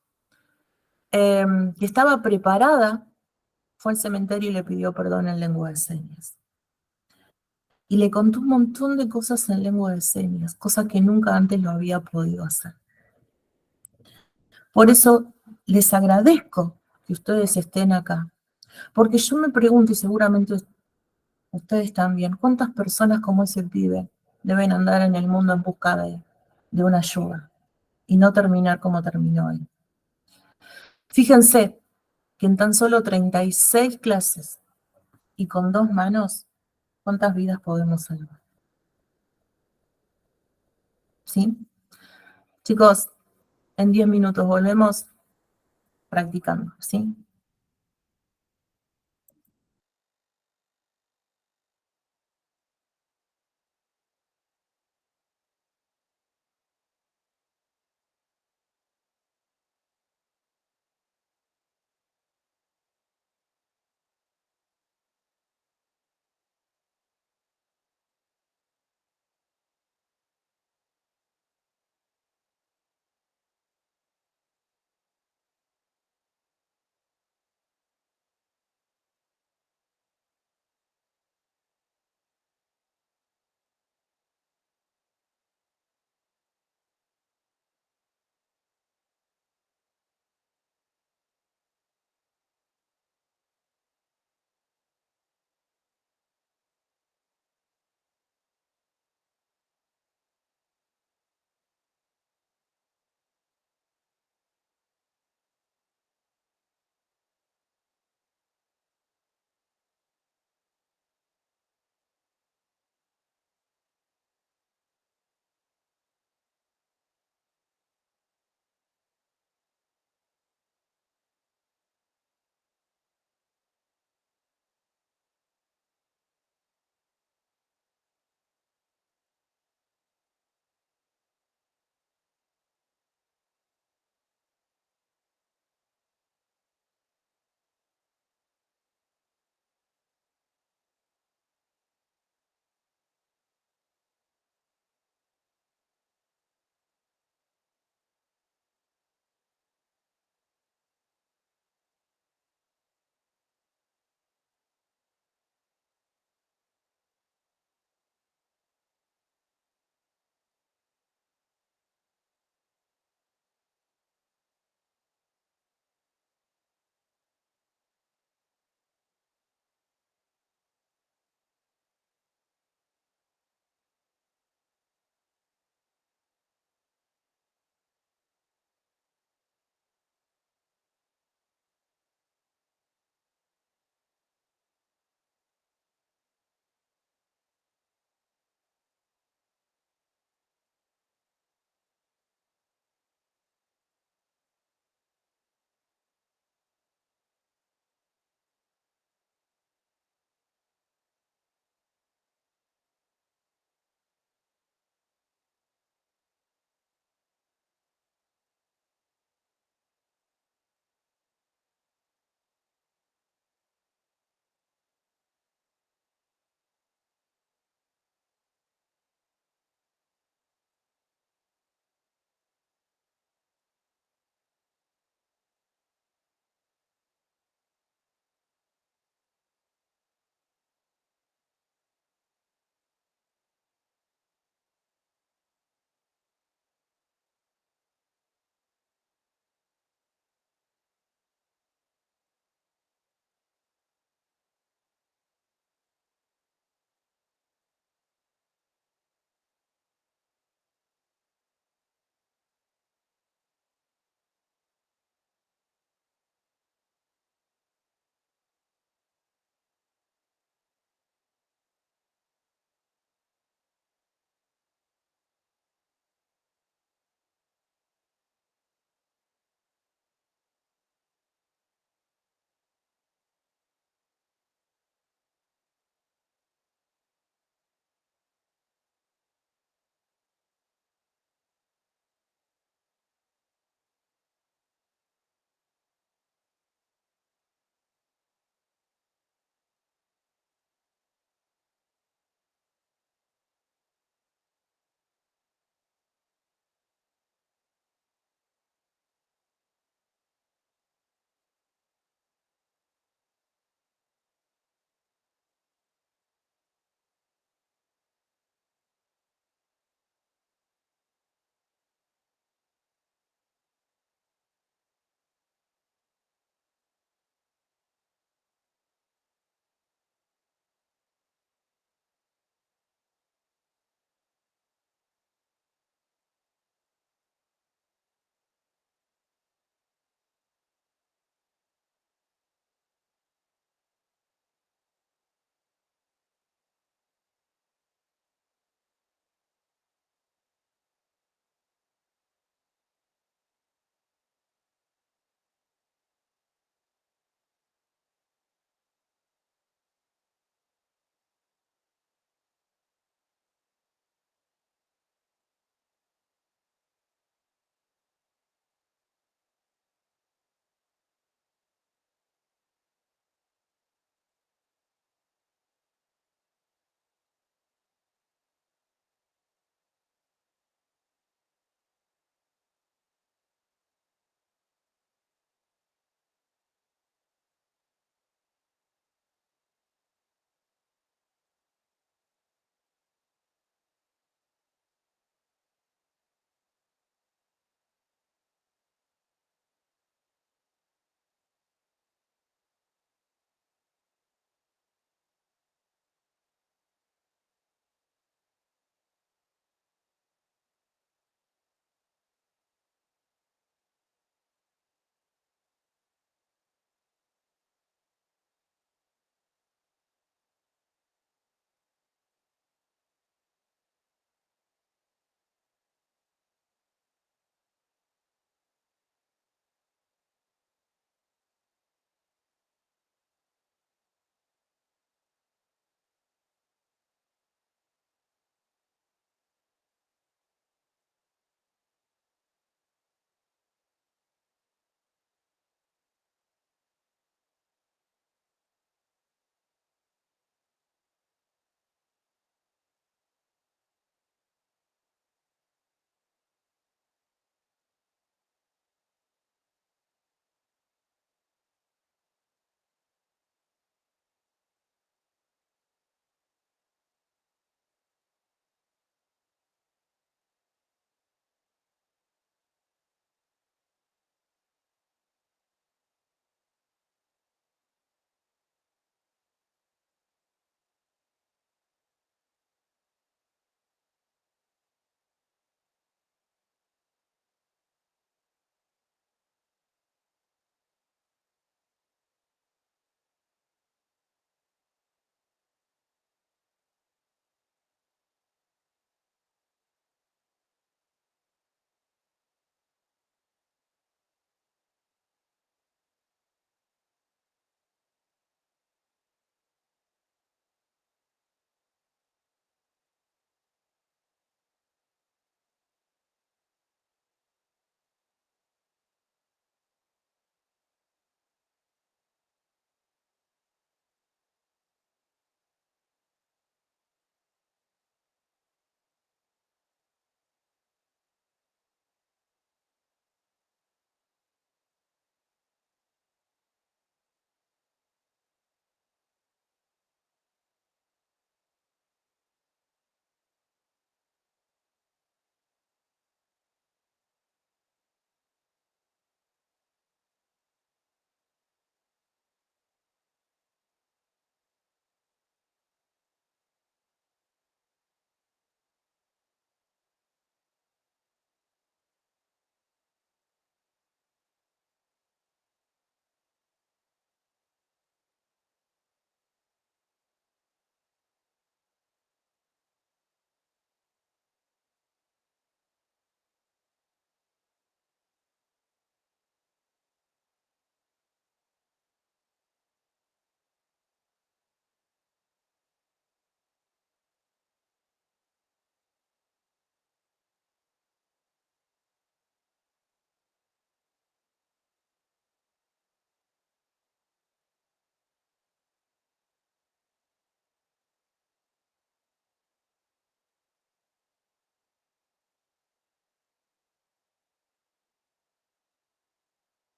S4: que estaba preparada, fue al cementerio y le pidió perdón en lengua de señas. Y le contó un montón de cosas en lengua de señas, cosas que nunca antes lo había podido hacer. Por eso les agradezco que ustedes estén acá. Porque yo me pregunto, y seguramente ustedes también, ¿cuántas personas como ese pibe deben andar en el mundo en busca de una ayuda y no terminar como terminó él? Fíjense que en tan solo 36 clases y con 2 manos, ¿cuántas vidas podemos salvar? ¿Sí? Chicos, en 10 minutos volvemos practicando, ¿sí?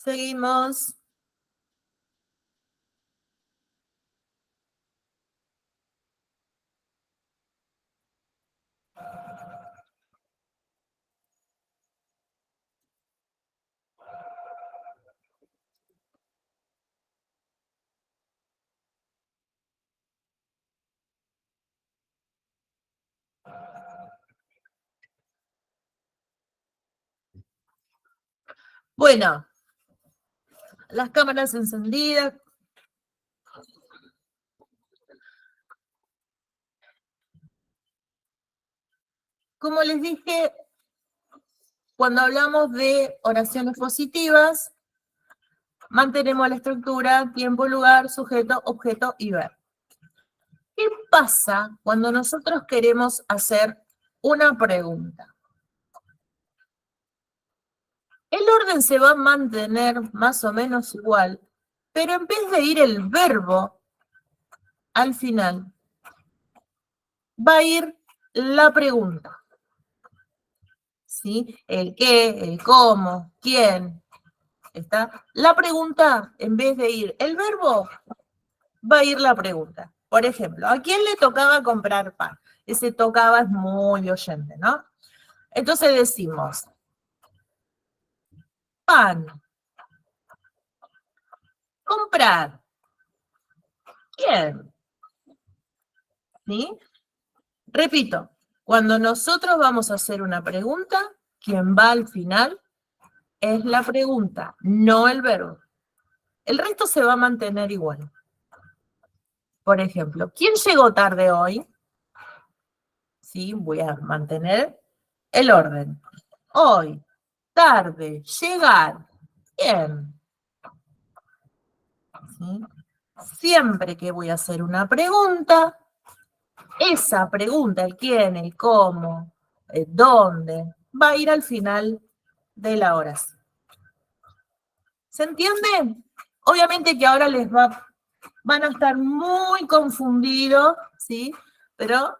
S4: Seguimos. Bueno, las cámaras encendidas. Como les dije, cuando hablamos de oraciones positivas, mantenemos la estructura, tiempo, lugar, sujeto, objeto y verbo. ¿Qué pasa cuando nosotros queremos hacer una pregunta? El orden se va a mantener más o menos igual, pero en vez de ir el verbo al final, va a ir la pregunta. ¿Sí? El qué, el cómo, quién. ¿Está? La pregunta, en vez de ir el verbo, va a ir la pregunta. Por ejemplo, ¿a quién le tocaba comprar pan? Ese tocaba es muy oyente, ¿no? Entonces decimos, pan, comprar, ¿quién? ¿Sí? Repito, cuando nosotros vamos a hacer una pregunta, quien va al final es la pregunta, no el verbo. El resto se va a mantener igual. Por ejemplo, ¿quién llegó tarde hoy? Sí, voy a mantener el orden. Hoy, tarde, llegar, ¿quién? ¿Sí? Siempre que voy a hacer una pregunta, esa pregunta, el quién, el cómo, el dónde, va a ir al final de la oración. ¿Se entiende? Obviamente que ahora van a estar muy confundidos, ¿sí? Pero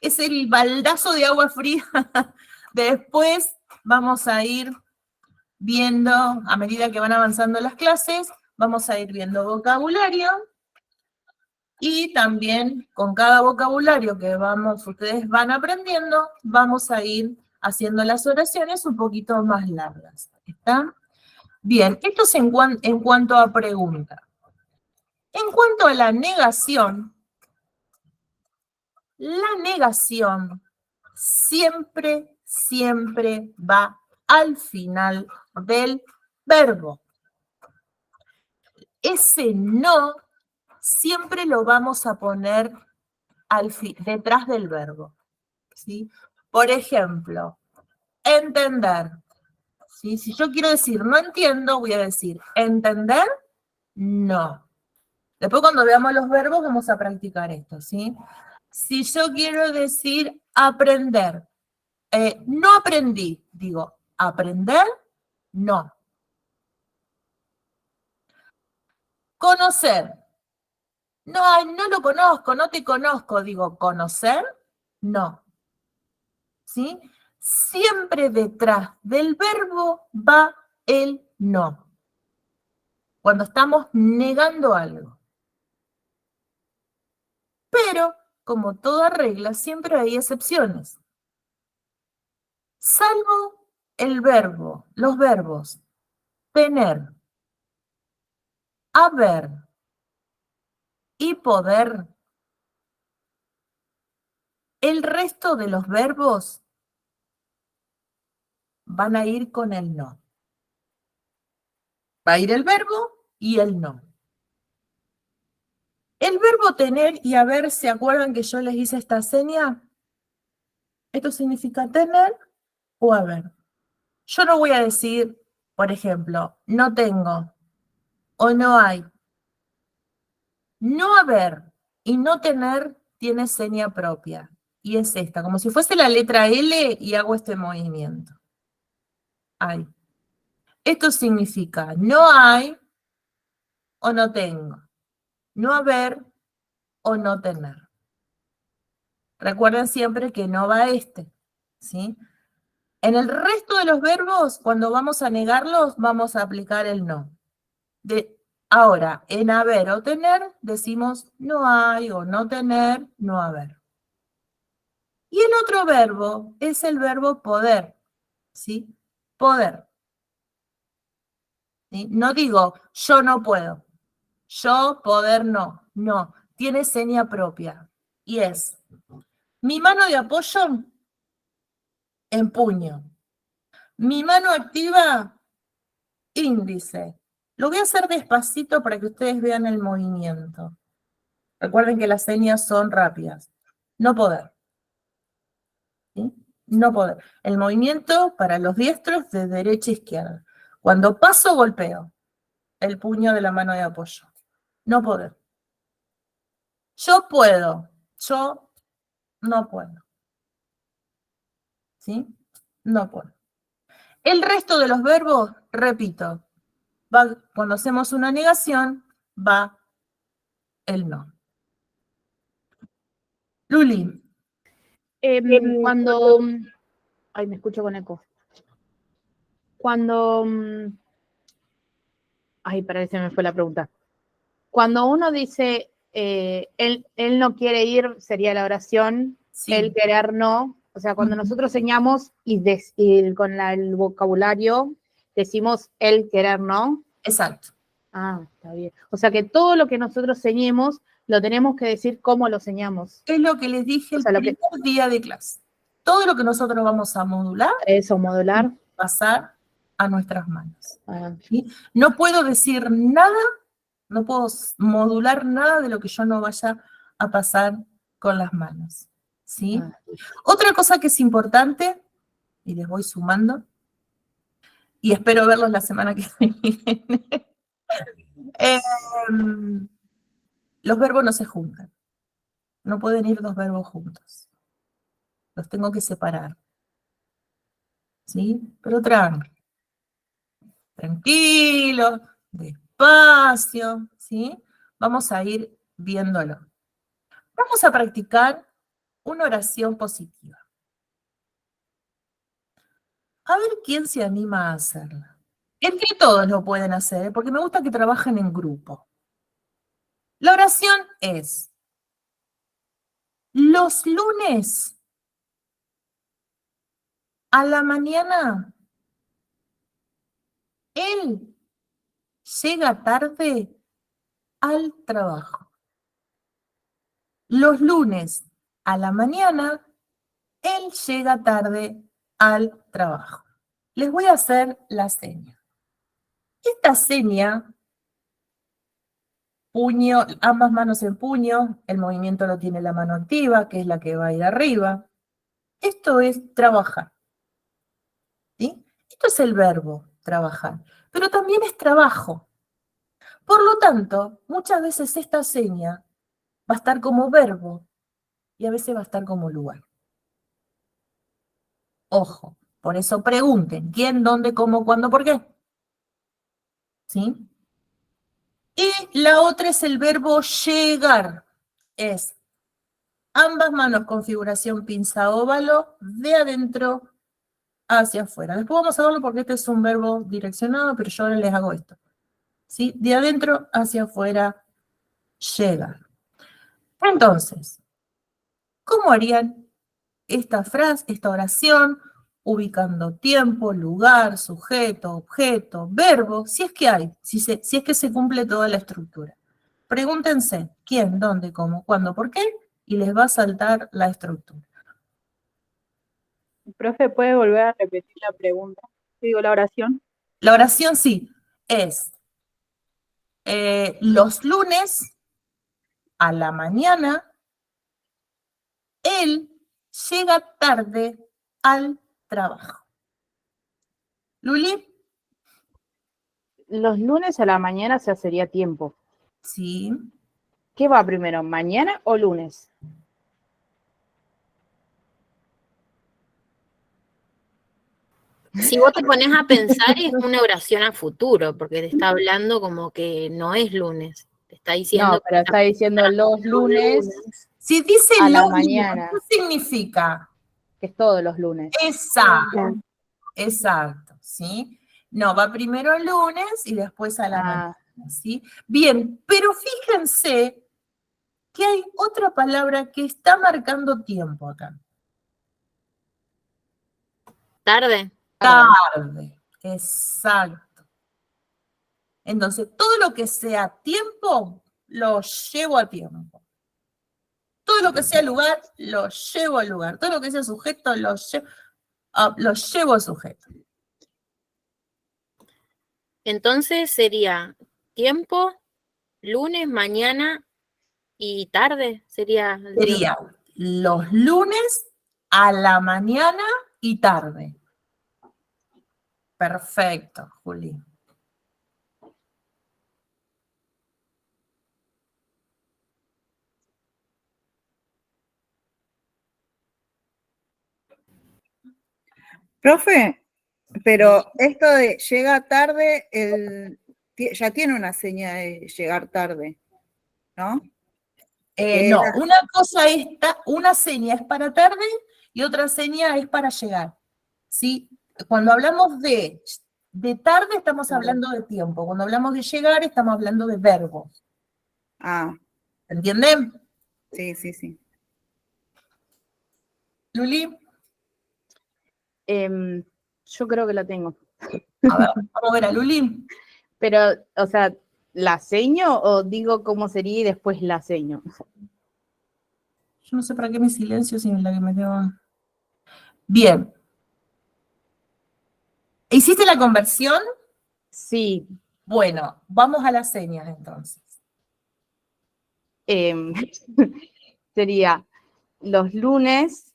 S4: es el baldazo de agua fría. Después vamos a ir viendo, a medida que van avanzando las clases, vamos a ir viendo vocabulario. Y también con cada vocabulario que ustedes van aprendiendo, vamos a ir haciendo las oraciones un poquito más largas. ¿Está? Bien, esto es en cuanto a pregunta. En cuanto a la negación siempre, siempre va al final del verbo. Ese no siempre lo vamos a poner detrás del verbo. ¿Sí? Por ejemplo, entender. ¿Sí? Si yo quiero decir no entiendo, voy a decir ¿entender? No. Después cuando veamos los verbos vamos a practicar esto, ¿sí? Si yo quiero decir aprender, no aprendí, digo aprender, no. Conocer, no lo conozco, no te conozco, digo conocer, no. ¿Sí? Siempre detrás del verbo va el no. Cuando estamos negando algo. Pero, como toda regla, siempre hay excepciones. Salvo los verbos tener, haber y poder. El resto de los verbos van a ir con el no. Va a ir el verbo y el no. El verbo tener y haber, ¿se acuerdan que yo les hice esta seña? Esto significa tener o haber. Yo no voy a decir, por ejemplo, no tengo o no hay. No haber y no tener tiene seña propia. Y es esta, como si fuese la letra L y hago este movimiento. Hay. Esto significa no hay o no tengo. No haber o no tener. Recuerden siempre que no va este, ¿sí? En el resto de los verbos, cuando vamos a negarlos, vamos a aplicar el no. Ahora, en haber o tener, decimos no hay, o no tener, no haber. Y el otro verbo es el verbo poder, ¿sí? Poder. ¿Sí? No digo yo no puedo, yo poder no, no, tiene seña propia. Y es mi mano de apoyo en puño, mi mano activa índice. Lo voy a hacer despacito para que ustedes vean el movimiento. Recuerden que las señas son rápidas. No poder. ¿Sí? No poder. El movimiento para los diestros de derecha a izquierda. Cuando paso, golpeo el puño de la mano de apoyo. No poder. Yo puedo. Yo no puedo. ¿Sí? No puedo. El resto de los verbos, repito, cuando hacemos una negación, va el no. Luli.
S1: Cuando... Ay, me escucho con eco. Cuando... Ay, parece que me fue la pregunta. Cuando uno dice, él no quiere ir, sería la oración,
S4: Sí.
S1: él querer no. O sea, cuando nosotros enseñamos y con el vocabulario decimos él querer no.
S4: Exacto.
S1: Ah, está bien. O sea que todo lo que nosotros enseñemos lo tenemos que decir cómo lo enseñamos.
S4: Es lo que les dije el primer día de clase. Todo lo que nosotros vamos a modular.
S1: Eso, modular.
S4: Pasar a nuestras manos. ¿Sí? No puedo decir nada, no puedo modular nada de lo que yo no vaya a pasar con las manos. ¿Sí? Otra cosa que es importante, y les voy sumando, y espero verlos la semana que viene, los verbos no se juntan. No pueden ir dos verbos juntos. Los tengo que separar. ¿Sí? Pero tranquilo, despacio, ¿sí? Vamos a ir viéndolo. Vamos a practicar una oración positiva. A ver quién se anima a hacerla. Entre todos lo pueden hacer, porque me gusta que trabajen en grupo. La oración es: los lunes a la mañana, él llega tarde al trabajo. Los lunes a la mañana, él llega tarde al trabajo. Les voy a hacer la seña. Esta seña, puño, ambas manos en puño, el movimiento lo tiene la mano activa, que es la que va a ir arriba. Esto es trabajar. ¿Sí? Esto es el verbo, trabajar. Pero también es trabajo. Por lo tanto, muchas veces esta seña va a estar como verbo y a veces va a estar como lugar. Ojo, por eso pregunten, ¿quién, dónde, cómo, cuándo, por qué? ¿Sí? Y la otra es el verbo llegar. Es ambas manos, configuración pinza óvalo, de adentro hacia afuera. Después vamos a verlo porque este es un verbo direccionado, pero yo ahora les hago esto. ¿Sí? De adentro hacia afuera, llegar. Entonces, ¿cómo harían esta frase, esta oración, ubicando tiempo, lugar, sujeto, objeto, verbo, si es que hay, si es que se cumple toda la estructura? Pregúntense quién, dónde, cómo, cuándo, por qué, y les va a saltar la estructura.
S8: Profe, ¿puede volver a repetir la pregunta? Digo, la oración.
S4: La oración sí, es los lunes a la mañana, él llega tarde al trabajo. ¿Luli?
S1: Los lunes a la mañana se hacería tiempo.
S4: Sí.
S1: ¿Qué va primero, mañana o lunes?
S2: Si vos te pones a pensar, es una oración a futuro, porque te está hablando como que no es lunes. Te está diciendo.
S1: No, pero está diciendo los lunes.
S4: Si dice
S1: a la
S4: los
S1: mañana.
S4: lunes, ¿qué significa?
S1: Que es todos los lunes.
S4: Exacto. Exacto, ¿sí? No, va primero el lunes y después a la mañana, ¿sí? Bien, pero fíjense que hay otra palabra que está marcando tiempo acá.
S2: Tarde.
S4: Tarde, exacto. Entonces, todo lo que sea tiempo, lo llevo a tiempo. Todo lo que sea lugar, lo llevo al lugar. Todo lo que sea sujeto, lo llevo al sujeto.
S2: Entonces sería tiempo, lunes, mañana y tarde. Sería
S4: los lunes a la mañana y tarde. Perfecto, Juli.
S7: Profe, pero esto de llega tarde, ya tiene una seña de llegar tarde, ¿no?
S4: No, una seña es para tarde y otra seña es para llegar. ¿Sí? Cuando hablamos de tarde estamos hablando de tiempo. Cuando hablamos de llegar estamos hablando de verbos. ¿Entienden?
S7: Sí, sí, sí.
S4: ¿Luli?
S1: Yo creo que la tengo.
S4: A ver, vamos a ver a Luli.
S1: Pero, o sea, ¿la seño o digo cómo sería y después la seño?
S4: Yo no sé para qué me silencio si es la que me dio. Bien. ¿Hiciste la conversión?
S1: Sí.
S4: Bueno, vamos a las señas entonces.
S1: Sería los lunes.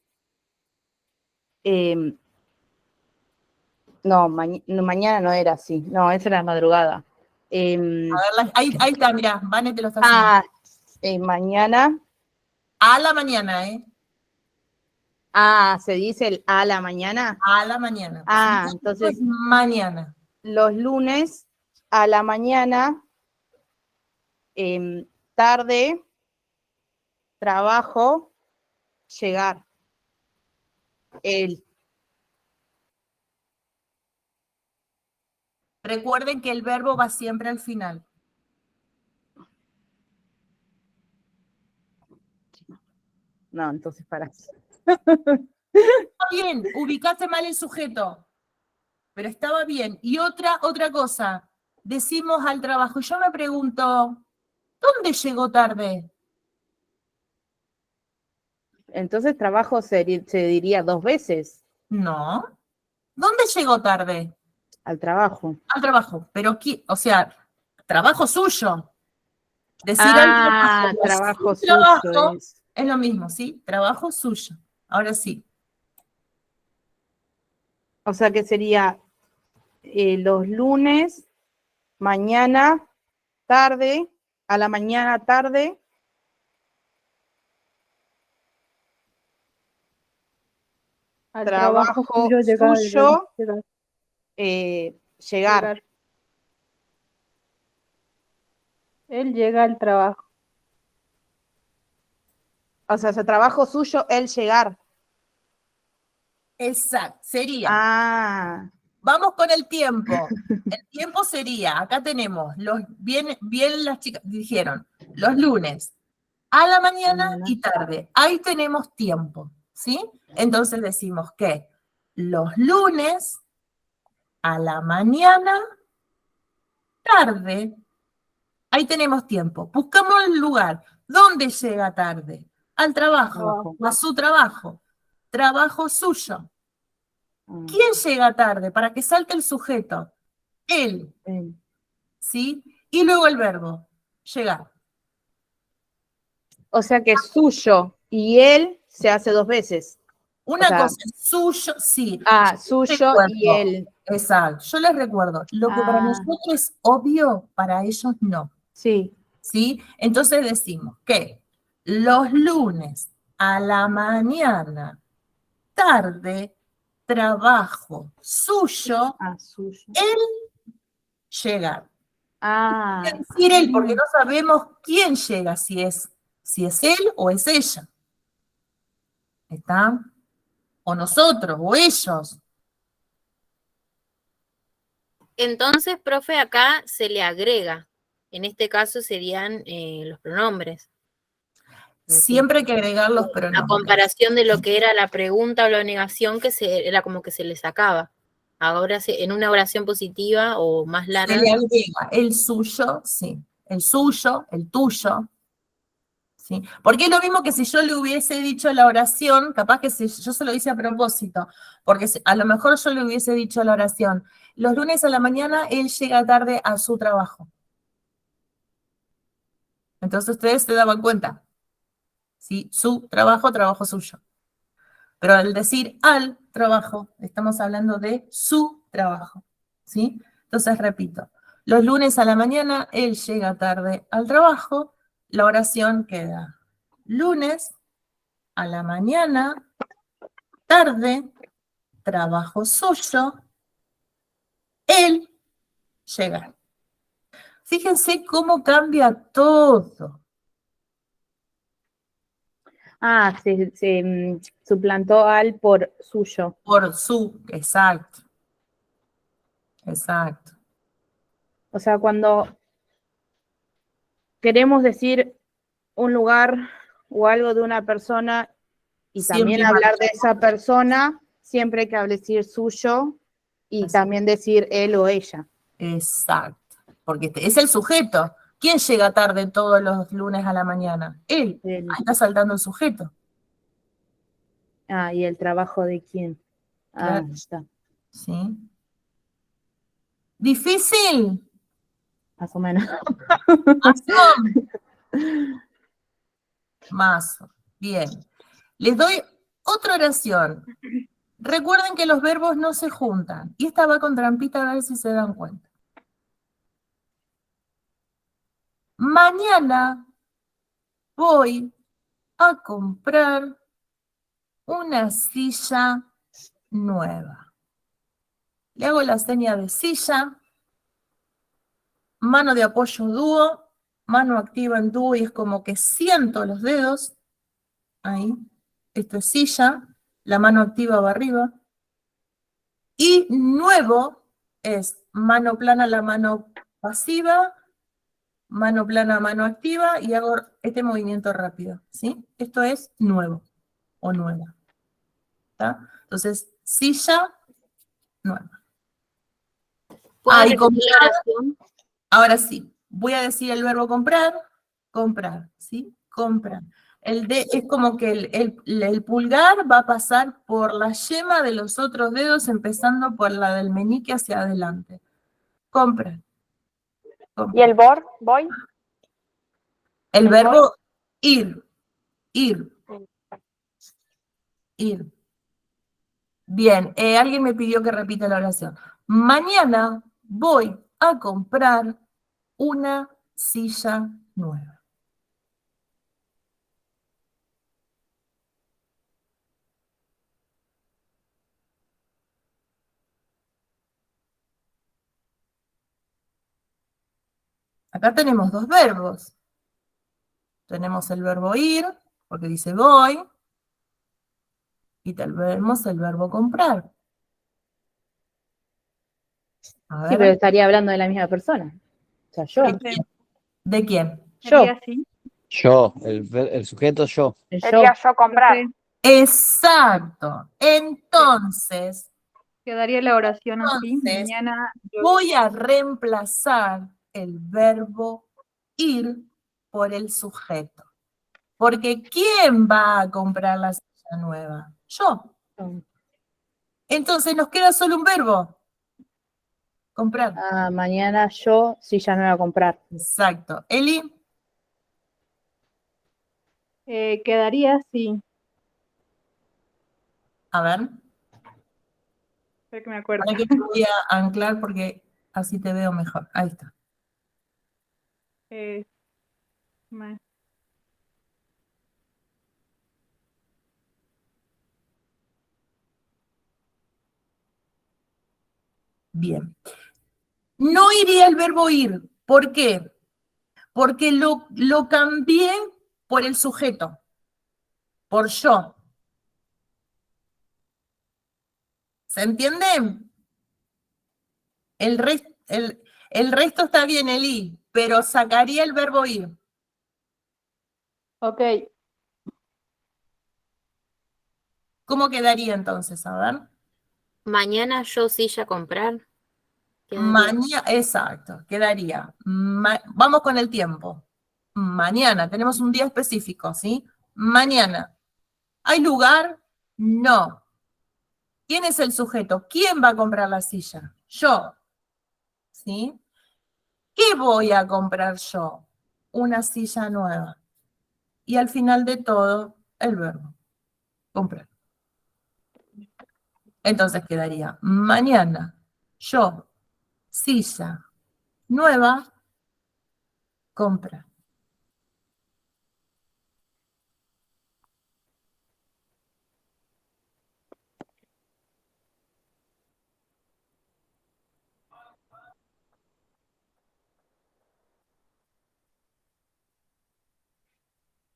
S1: No, mañana no era así. No, esa era la madrugada.
S4: A ver, ahí está, mirá, Vane te lo está haciendo.
S1: Mañana.
S4: A la mañana, ¿eh?
S1: ¿Se dice el a la mañana?
S4: A la mañana.
S1: Entonces.
S4: Mañana.
S1: Los lunes a la mañana, tarde, trabajo, llegar.
S4: Recuerden que el verbo va siempre al final.
S1: No, entonces para.
S4: Bien, ubicaste mal el sujeto, pero estaba bien. Y otra cosa, decimos al trabajo. Yo me pregunto, ¿dónde llegó tarde?
S1: Entonces trabajo se diría 2 veces.
S4: No. ¿Dónde llegó tarde?
S1: Al trabajo.
S4: Al trabajo, pero o sea, trabajo suyo. Decir al
S1: trabajo suyo
S4: trabajo es lo mismo, ¿sí? Trabajo suyo. Ahora sí.
S1: O sea que sería los lunes, mañana, tarde, a la mañana, tarde.
S8: Al
S1: trabajo
S8: suyo,
S1: llegar.
S8: Él llega al trabajo.
S1: O sea, su trabajo suyo, él llegar.
S4: Exacto, sería. Vamos con el tiempo. El tiempo sería, acá tenemos, bien las chicas dijeron, los lunes, a la mañana y tarde. Ahí tenemos tiempo, ¿sí? Entonces decimos que los lunes, a la mañana, tarde. Ahí tenemos tiempo. Buscamos el lugar. ¿Dónde llega tarde? Al trabajo, a su trabajo. Trabajo suyo. ¿Quién llega tarde? Para que salte el sujeto. Él. ¿Sí? Y luego el verbo. Llegar.
S1: O sea que suyo y él se hace 2 veces.
S4: Una cosa es suyo, sí.
S1: Suyo y él.
S4: Exacto. Yo les recuerdo. Lo que para nosotros es obvio, para ellos no.
S1: Sí.
S4: ¿Sí? Entonces decimos que los lunes a la mañana, tarde, trabajo suyo, él llegar. Decir él, porque no sabemos quién llega, si es él o es ella. ¿Está? O nosotros, o ellos.
S2: Entonces, profe, acá se le agrega. En este caso serían los pronombres.
S4: Siempre hay que agregar los pronombres.
S2: A comparación de lo que era la pregunta o la negación, que era como que se le sacaba. Ahora en una oración positiva o más larga.
S4: Se le agrega el suyo, sí. El suyo, el tuyo. ¿Sí? Porque es lo mismo que si yo le hubiese dicho la oración, capaz que si yo se lo hice a propósito, porque a lo mejor yo le hubiese dicho la oración, los lunes a la mañana él llega tarde a su trabajo. Entonces ustedes se daban cuenta. ¿Sí? Su trabajo, trabajo suyo. Pero al decir al trabajo, estamos hablando de su trabajo. ¿Sí? Entonces repito, los lunes a la mañana él llega tarde al trabajo, la oración queda lunes a la mañana, tarde, trabajo suyo, él llega. Fíjense cómo cambia todo.
S1: Ah, se suplantó al por suyo.
S4: Por su, exacto. Exacto.
S1: O sea, cuando queremos decir un lugar o algo de una persona y
S4: Siempre
S1: también hablar de esa persona, siempre hay que decir suyo y también decir él o ella.
S4: Exacto. Porque es el sujeto. ¿Quién llega tarde todos los lunes a la mañana? Él. Ahí está saltando el sujeto.
S1: Ah, ¿y el trabajo de quién?
S4: Claro.
S1: Ah, está.
S4: ¿Sí? ¿Difícil?
S1: Más o menos.
S4: Más. Bien. Les doy otra oración. Recuerden que los verbos no se juntan. Y esta va con trampita a ver si se dan cuenta. Mañana voy a comprar una silla nueva. Le hago la seña de silla, mano de apoyo dúo, mano activa en dúo y es como que siento los dedos. Ahí. Esto es silla, la mano activa va arriba. Y nuevo es mano plana, la mano pasiva, mano plana, mano activa, y hago este movimiento rápido, ¿sí? Esto es nuevo o nueva. ¿Está? Entonces, silla, nueva.
S2: ¿Puedes repetir la oración?
S4: Ahora sí, voy a decir el verbo comprar, comprar, ¿sí? Comprar. Es como que el pulgar va a pasar por la yema de los otros dedos, empezando por la del meñique hacia adelante. Compra.
S8: ¿Y el voy?
S4: El verbo ir. Ir. Ir. Bien, alguien me pidió que repita la oración. Mañana voy a comprar una silla nueva. Acá tenemos dos verbos. Tenemos el verbo ir, porque dice voy, y tenemos el verbo comprar. A ver.
S1: Sí, pero estaría hablando de la misma persona. O sea, yo.
S4: ¿De quién?
S1: Yo.
S5: Yo, el sujeto yo.
S8: Sería yo comprar.
S4: Exacto. Entonces,
S8: Quedaría la oración así. Mañana
S4: voy a reemplazar el verbo ir por el sujeto. Porque ¿quién va a comprar la silla nueva? Yo. Entonces nos queda solo un verbo. Comprar.
S1: Ah, mañana yo silla nueva a comprar.
S4: Exacto. Eli.
S8: quedaría así.
S4: A ver.
S8: Espera que me acuerdo.
S4: Ahora que te voy a anclar porque así te veo mejor. Ahí está. Bien. No iría el verbo ir. ¿Por qué? Porque lo cambié por el sujeto. Por yo. ¿Se entiende? El resto El resto está bien, Eli, pero sacaría el verbo ir.
S1: Ok.
S4: ¿Cómo quedaría entonces? A ver.
S2: Mañana yo silla a comprar.
S4: Mañana, exacto, quedaría. Vamos con el tiempo. Mañana, tenemos un día específico, ¿sí? Mañana. ¿Hay lugar? No. ¿Quién es el sujeto? ¿Quién va a comprar la silla? Yo. ¿Sí? ¿Qué voy a comprar yo? Una silla nueva. Y al final de todo, el verbo. Comprar. Entonces quedaría mañana, yo, silla, nueva, compra.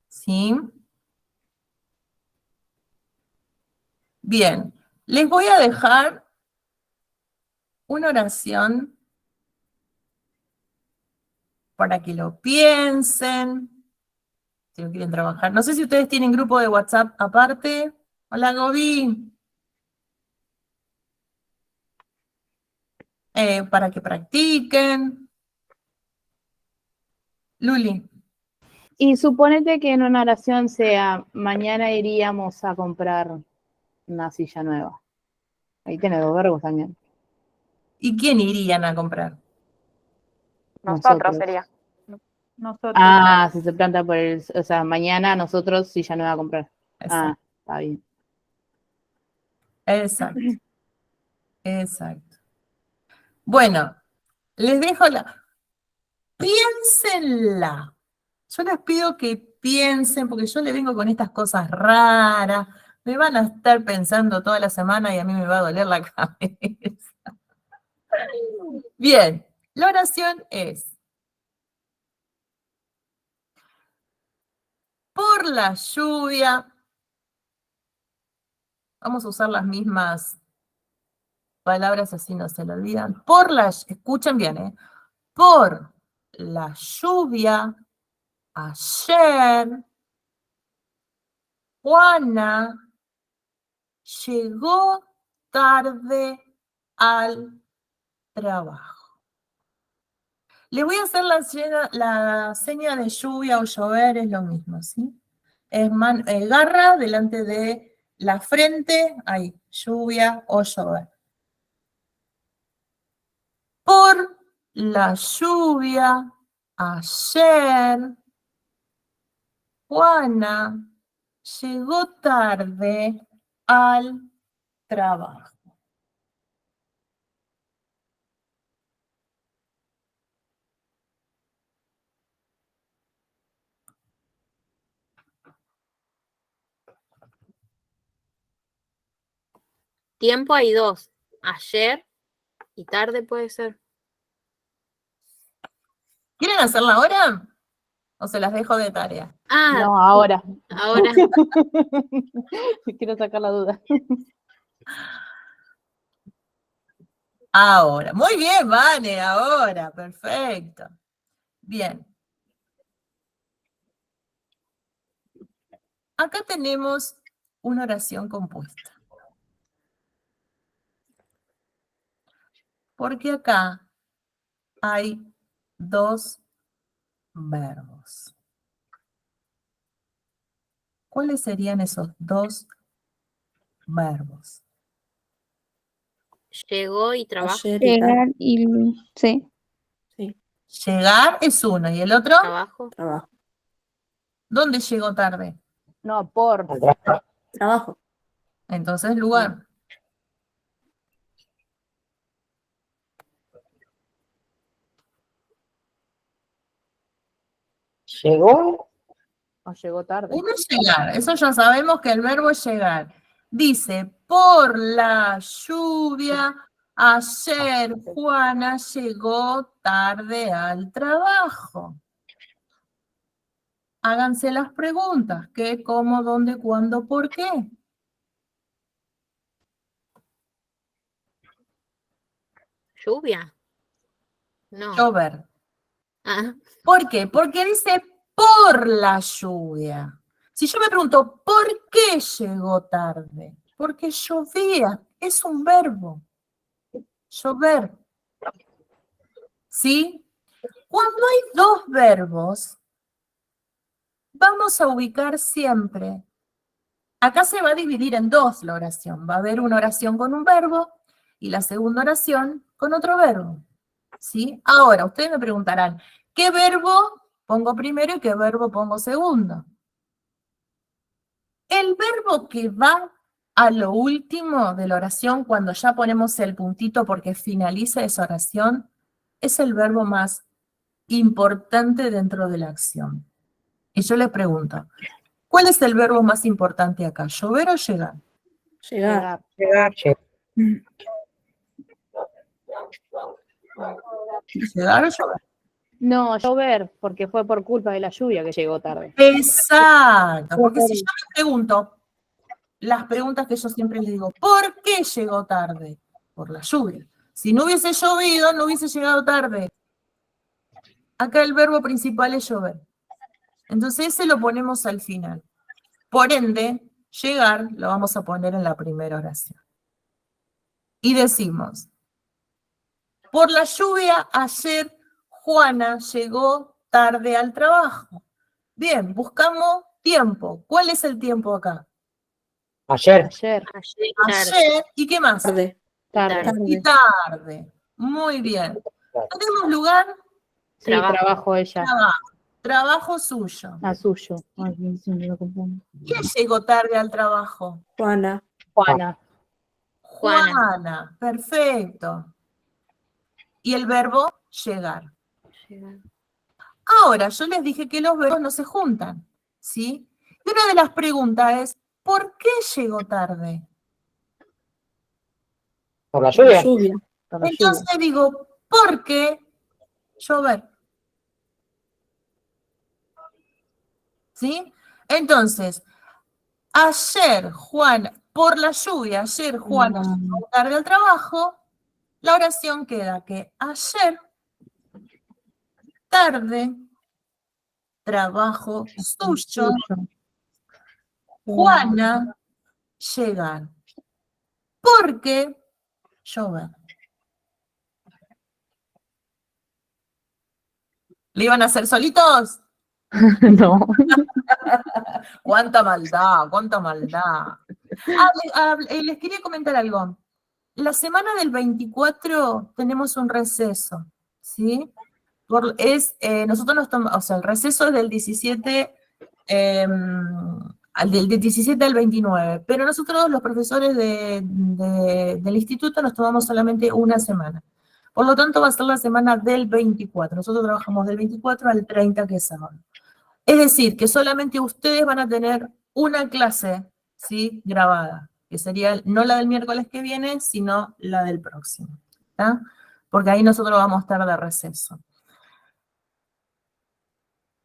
S4: ¿Sí? Bien, les voy a dejar una oración para que lo piensen, si lo quieren trabajar. No sé si ustedes tienen grupo de WhatsApp aparte. Hola, Gobi. Para que practiquen. Luli.
S1: Y suponete que en una oración sea, mañana iríamos a comprar una silla nueva. Ahí tenés dos verbos también.
S4: ¿Y quién irían a comprar?
S8: Nosotros sería. Nosotros.
S1: Ah, si se planta por o sea, mañana nosotros silla nueva a comprar.
S4: Exacto.
S1: Ah, está bien.
S4: Exacto. Exacto. Bueno, les dejo piénsenla. Yo les pido que piensen, porque yo les vengo con estas cosas raras. Me van a estar pensando toda la semana y a mí me va a doler la cabeza. Bien, la oración es: por la lluvia. Vamos a usar las mismas palabras así no se lo olvidan. Escuchen bien, ¿eh? Por la lluvia, ayer, Juana llegó tarde al trabajo. Les voy a hacer la seña de lluvia o llover, es lo mismo, ¿sí? Es garra delante de la frente, ahí, lluvia o llover. Por la lluvia, ayer, Juana llegó tarde al trabajo.
S2: Tiempo hay dos. Ayer y tarde puede ser.
S4: ¿Quieren hacerla ahora? ¿O se las dejo de tarea?
S2: Ah,
S1: No, ahora.
S2: ahora.
S1: Quiero sacar la duda.
S4: Ahora. Muy bien, Vane, ahora. Perfecto. Bien. Acá tenemos una oración compuesta. Porque acá hay dos verbos. ¿Cuáles serían esos dos verbos?
S2: Llegó y trabajo.
S6: Llegar
S8: y sí.
S6: Sí.
S4: Llegar es uno, ¿y el otro?
S2: Trabajo.
S6: Trabajo.
S4: ¿Dónde llegó tarde?
S1: No, por.
S6: Trabajo.
S4: Entonces, lugar.
S3: ¿Llegó?
S1: O llegó tarde.
S4: Uno es llegar, eso ya sabemos que el verbo es llegar. Dice, por la lluvia, ayer Juana llegó tarde al trabajo. Háganse las preguntas, ¿qué, cómo, dónde, cuándo, por qué?
S2: Lluvia. No.
S4: Llover.
S2: Ah,
S4: ¿Por qué? Porque dice por la lluvia. Si yo me pregunto, ¿por qué llegó tarde? Porque llovía, es un verbo. Llover. ¿Sí? Cuando hay dos verbos, vamos a ubicar siempre. Acá se va a dividir en dos la oración. Va a haber una oración con un verbo y la segunda oración con otro verbo. ¿Sí? Ahora, ustedes me preguntarán, ¿qué verbo pongo primero y qué verbo pongo segundo? El verbo que va a lo último de la oración, cuando ya ponemos el puntito porque finaliza esa oración, es el verbo más importante dentro de la acción. Y yo les pregunto, ¿cuál es el verbo más importante acá? ¿Llover o llegar?
S6: Llegar.
S4: ¿Llegar o llover?
S1: No, llover, porque fue por culpa de la lluvia que llegó tarde.
S4: Exacto, porque si yo me pregunto, las preguntas que yo siempre les digo, ¿por qué llegó tarde? Por la lluvia. Si no hubiese llovido, no hubiese llegado tarde. Acá el verbo principal es llover. Entonces ese lo ponemos al final. Por ende, llegar lo vamos a poner en la primera oración. Y decimos, por la lluvia ayer Juana llegó tarde al trabajo. Bien, buscamos tiempo. ¿Cuál es el tiempo acá?
S3: Ayer.
S1: Ayer,
S4: Ayer, ¿y qué más?
S6: Tarde.
S1: tarde.
S4: Y tarde. Muy bien. ¿Tenemos lugar?
S1: Sí, trabajo ella.
S4: Trabajo suyo.
S1: A suyo. Ay, sí, me lo confundo.
S4: ¿Quién llegó tarde al trabajo?
S6: Juana.
S1: Juana.
S4: Juana. Perfecto. Y el verbo llegar. Ahora, yo les dije que los verbos no se juntan, ¿sí? Y una de las preguntas es, ¿por qué llegó tarde?
S3: Por la
S6: La
S3: lluvia.
S6: lluvia.
S4: Entonces digo, ¿por qué llover? ¿Sí? Entonces, ayer Juana, por la lluvia, ayer Juana llegó tarde al trabajo, la oración queda que ayer, tarde, trabajo suyo, Juana, llegar. ¿Por qué llover? ¿Le iban a hacer solitos?
S1: No.
S4: ¡Cuánta maldad, cuánta maldad! Les quería comentar algo. La semana del 24 tenemos un receso, ¿sí? Nosotros nos tomamos, o sea, el receso es del 17, del 17 al 29, pero nosotros los profesores del instituto nos tomamos solamente una semana. Por lo tanto, va a ser la semana del 24. Nosotros trabajamos del 24 al 30, que es sábado. Es decir, que solamente ustedes van a tener una clase, ¿sí? Grabada, que sería no la del miércoles que viene, sino la del próximo, ¿tá? Porque ahí nosotros vamos a estar de receso.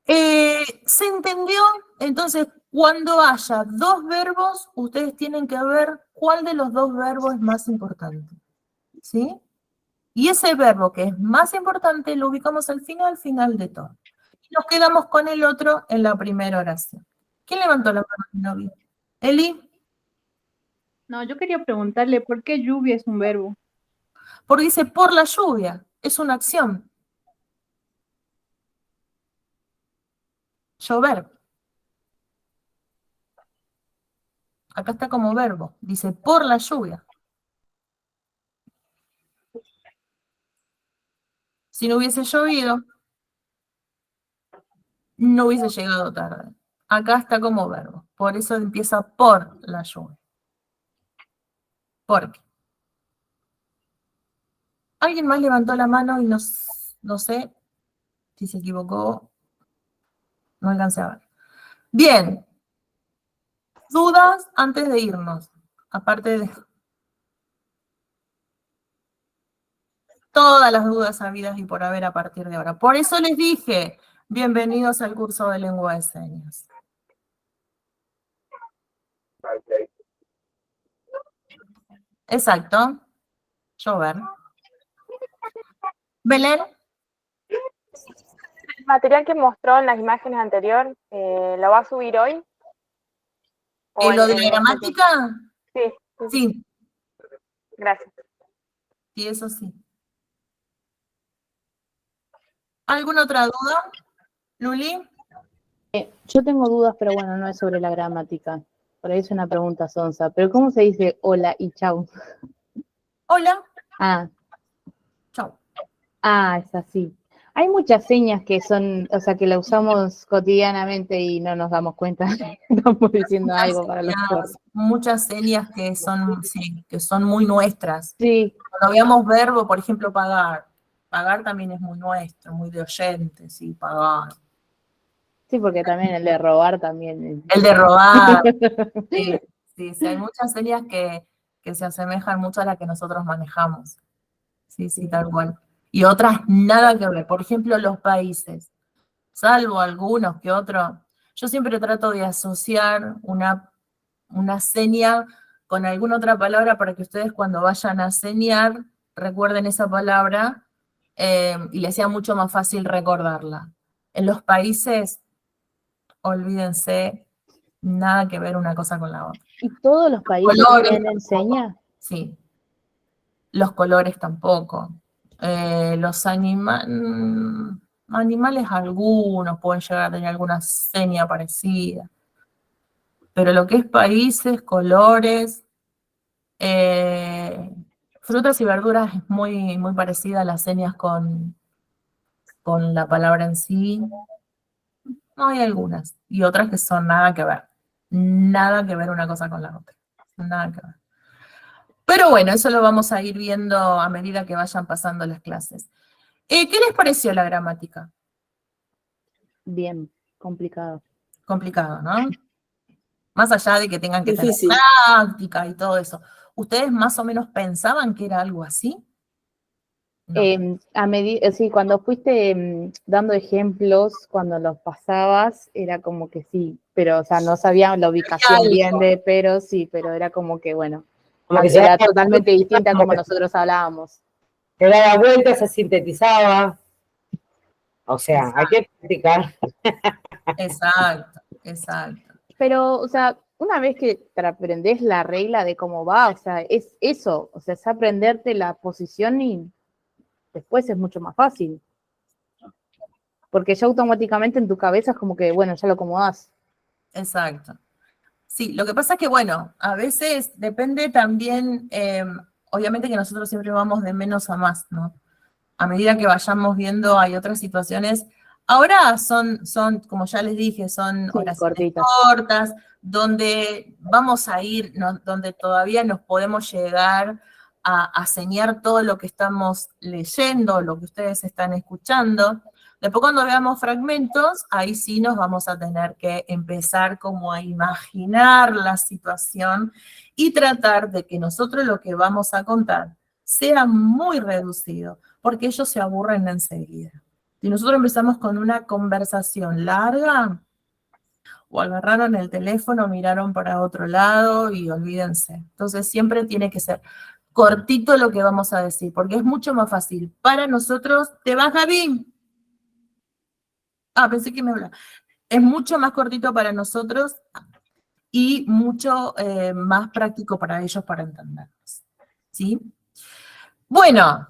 S4: ¿Se entendió? Entonces, cuando haya dos verbos, ustedes tienen que ver cuál de los dos verbos es más importante, ¿sí? Y ese verbo que es más importante lo ubicamos al final de todo. Y nos quedamos con el otro en la primera oración. ¿Quién levantó la mano? No vi. ¿Eli?
S8: No, yo quería preguntarle por qué lluvia es un verbo.
S4: Porque dice por la lluvia, es una acción. Llover. Acá está como verbo, dice por la lluvia. Si no hubiese llovido, no hubiese llegado tarde. Acá está como verbo, por eso empieza por la lluvia. ¿Por qué? ¿Alguien más levantó la mano y no sé si se equivocó? No alcancé a ver. Bien. ¿Dudas antes de irnos? Aparte de todas las dudas habidas y por haber a partir de ahora. Por eso les dije, bienvenidos al curso de lengua de señas. Exacto. Llover. Belén.
S8: El material que mostró en las imágenes anteriores, ¿lo va a subir hoy? ¿O
S4: ¿Lo de
S8: en
S4: la gramática?
S8: Sí, sí.
S4: Sí,
S8: Gracias.
S4: sí, eso sí. ¿Alguna otra duda, Luli?
S1: Yo tengo dudas, pero bueno, no es sobre la gramática. Por ahí es una pregunta sonsa. Pero ¿cómo se dice hola y chau?
S4: Hola,
S1: Ah,
S4: chau.
S1: es así. Hay muchas señas que son, o sea, que la usamos cotidianamente y no nos damos cuenta que estamos diciendo algo para los otros.
S4: Muchas señas que son, sí, que son muy nuestras.
S1: Sí,
S4: Cuando veamos verbo, por ejemplo, pagar. Pagar también es muy nuestro, muy de oyente, sí, pagar.
S1: sí, porque también el de robar también.
S4: El de robar. Sí, sí, sí, hay muchas señas que se asemejan mucho a las que nosotros manejamos. Sí, sí, tal cual. Y otras nada que ver. Por ejemplo, los países. Salvo algunos que otros. Yo siempre trato de asociar una seña con alguna otra palabra para que ustedes cuando vayan a señar recuerden esa palabra y les sea mucho más fácil recordarla. En los países, olvídense, nada que ver una cosa con la otra.
S1: ¿Y todos los países
S4: Colores
S1: tienen seña?
S4: Sí. Los colores tampoco. Los animales algunos pueden llegar a tener alguna seña parecida. Pero lo que es países, colores, frutas y verduras es muy, muy parecida a las señas con la palabra en sí. No, hay algunas. Y otras que son nada que ver. Nada que ver una cosa con la otra. Nada que ver. Pero bueno, eso lo vamos a ir viendo a medida que vayan pasando las clases. ¿Qué les pareció la gramática?
S1: Bien, complicado.
S4: Complicado, ¿no? Más allá de que tengan que
S6: Difícil.
S4: tener práctica y todo eso. ¿Ustedes más o menos pensaban que era algo así? No.
S1: Sí, cuando fuiste dando ejemplos, cuando los pasabas, era como que sí, pero, o sea, no sabía la ubicación bien de, pero sí, pero era como que, bueno,
S3: Como que
S1: era totalmente distinta a como nosotros hablábamos.
S3: se daba vuelta, se sintetizaba. O sea, hay que practicar.
S4: Exacto, exacto.
S1: Pero, o sea, una vez que te aprendés la regla de cómo va, o sea, es eso, o sea, es aprenderte la posición y después es mucho más fácil. Porque ya automáticamente en tu cabeza es como que, bueno, ya lo acomodás.
S4: Exacto. Sí, lo que pasa es que, bueno, a veces depende también, obviamente que nosotros siempre vamos de menos a más, ¿no? A medida que vayamos viendo hay otras situaciones. Ahora son como ya les dije, son oraciones cortas, donde vamos a ir, donde todavía nos podemos llegar a señalar todo lo que estamos leyendo, lo que ustedes están escuchando. Después cuando veamos fragmentos, ahí sí nos vamos a tener que empezar como a imaginar la situación y tratar de que nosotros lo que vamos a contar sea muy reducido, porque ellos se aburren enseguida. Si nosotros empezamos con una conversación larga, o agarraron el teléfono, miraron para otro lado y olvídense. Entonces siempre tiene que ser cortito lo que vamos a decir, porque es mucho más fácil para nosotros. ¿Te vas, Gaby? Pensé que me hablaba. Es mucho más cortito para nosotros y mucho más práctico para ellos para entendernos. ¿Sí? Bueno,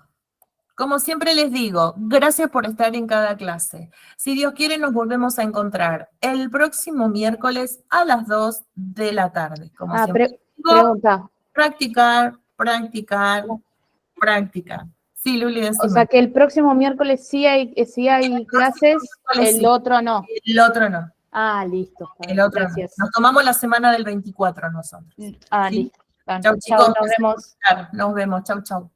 S4: como siempre les digo, gracias por estar en cada clase. Si Dios quiere, nos volvemos a encontrar el próximo miércoles a las 2 de la tarde. Como siempre digo,
S1: pregunta.
S4: Practicar, practicar, practicar. Sí, Luli, decime.
S1: O sea que el próximo miércoles sí hay clases, el otro no.
S4: El otro no.
S1: Listo.
S4: El otro
S1: Gracias.
S4: no. Nos tomamos la semana del 24 nosotros.
S1: Listo.
S4: Chau, chicos.
S1: Nos vemos.
S4: Nos vemos. Chau, chau.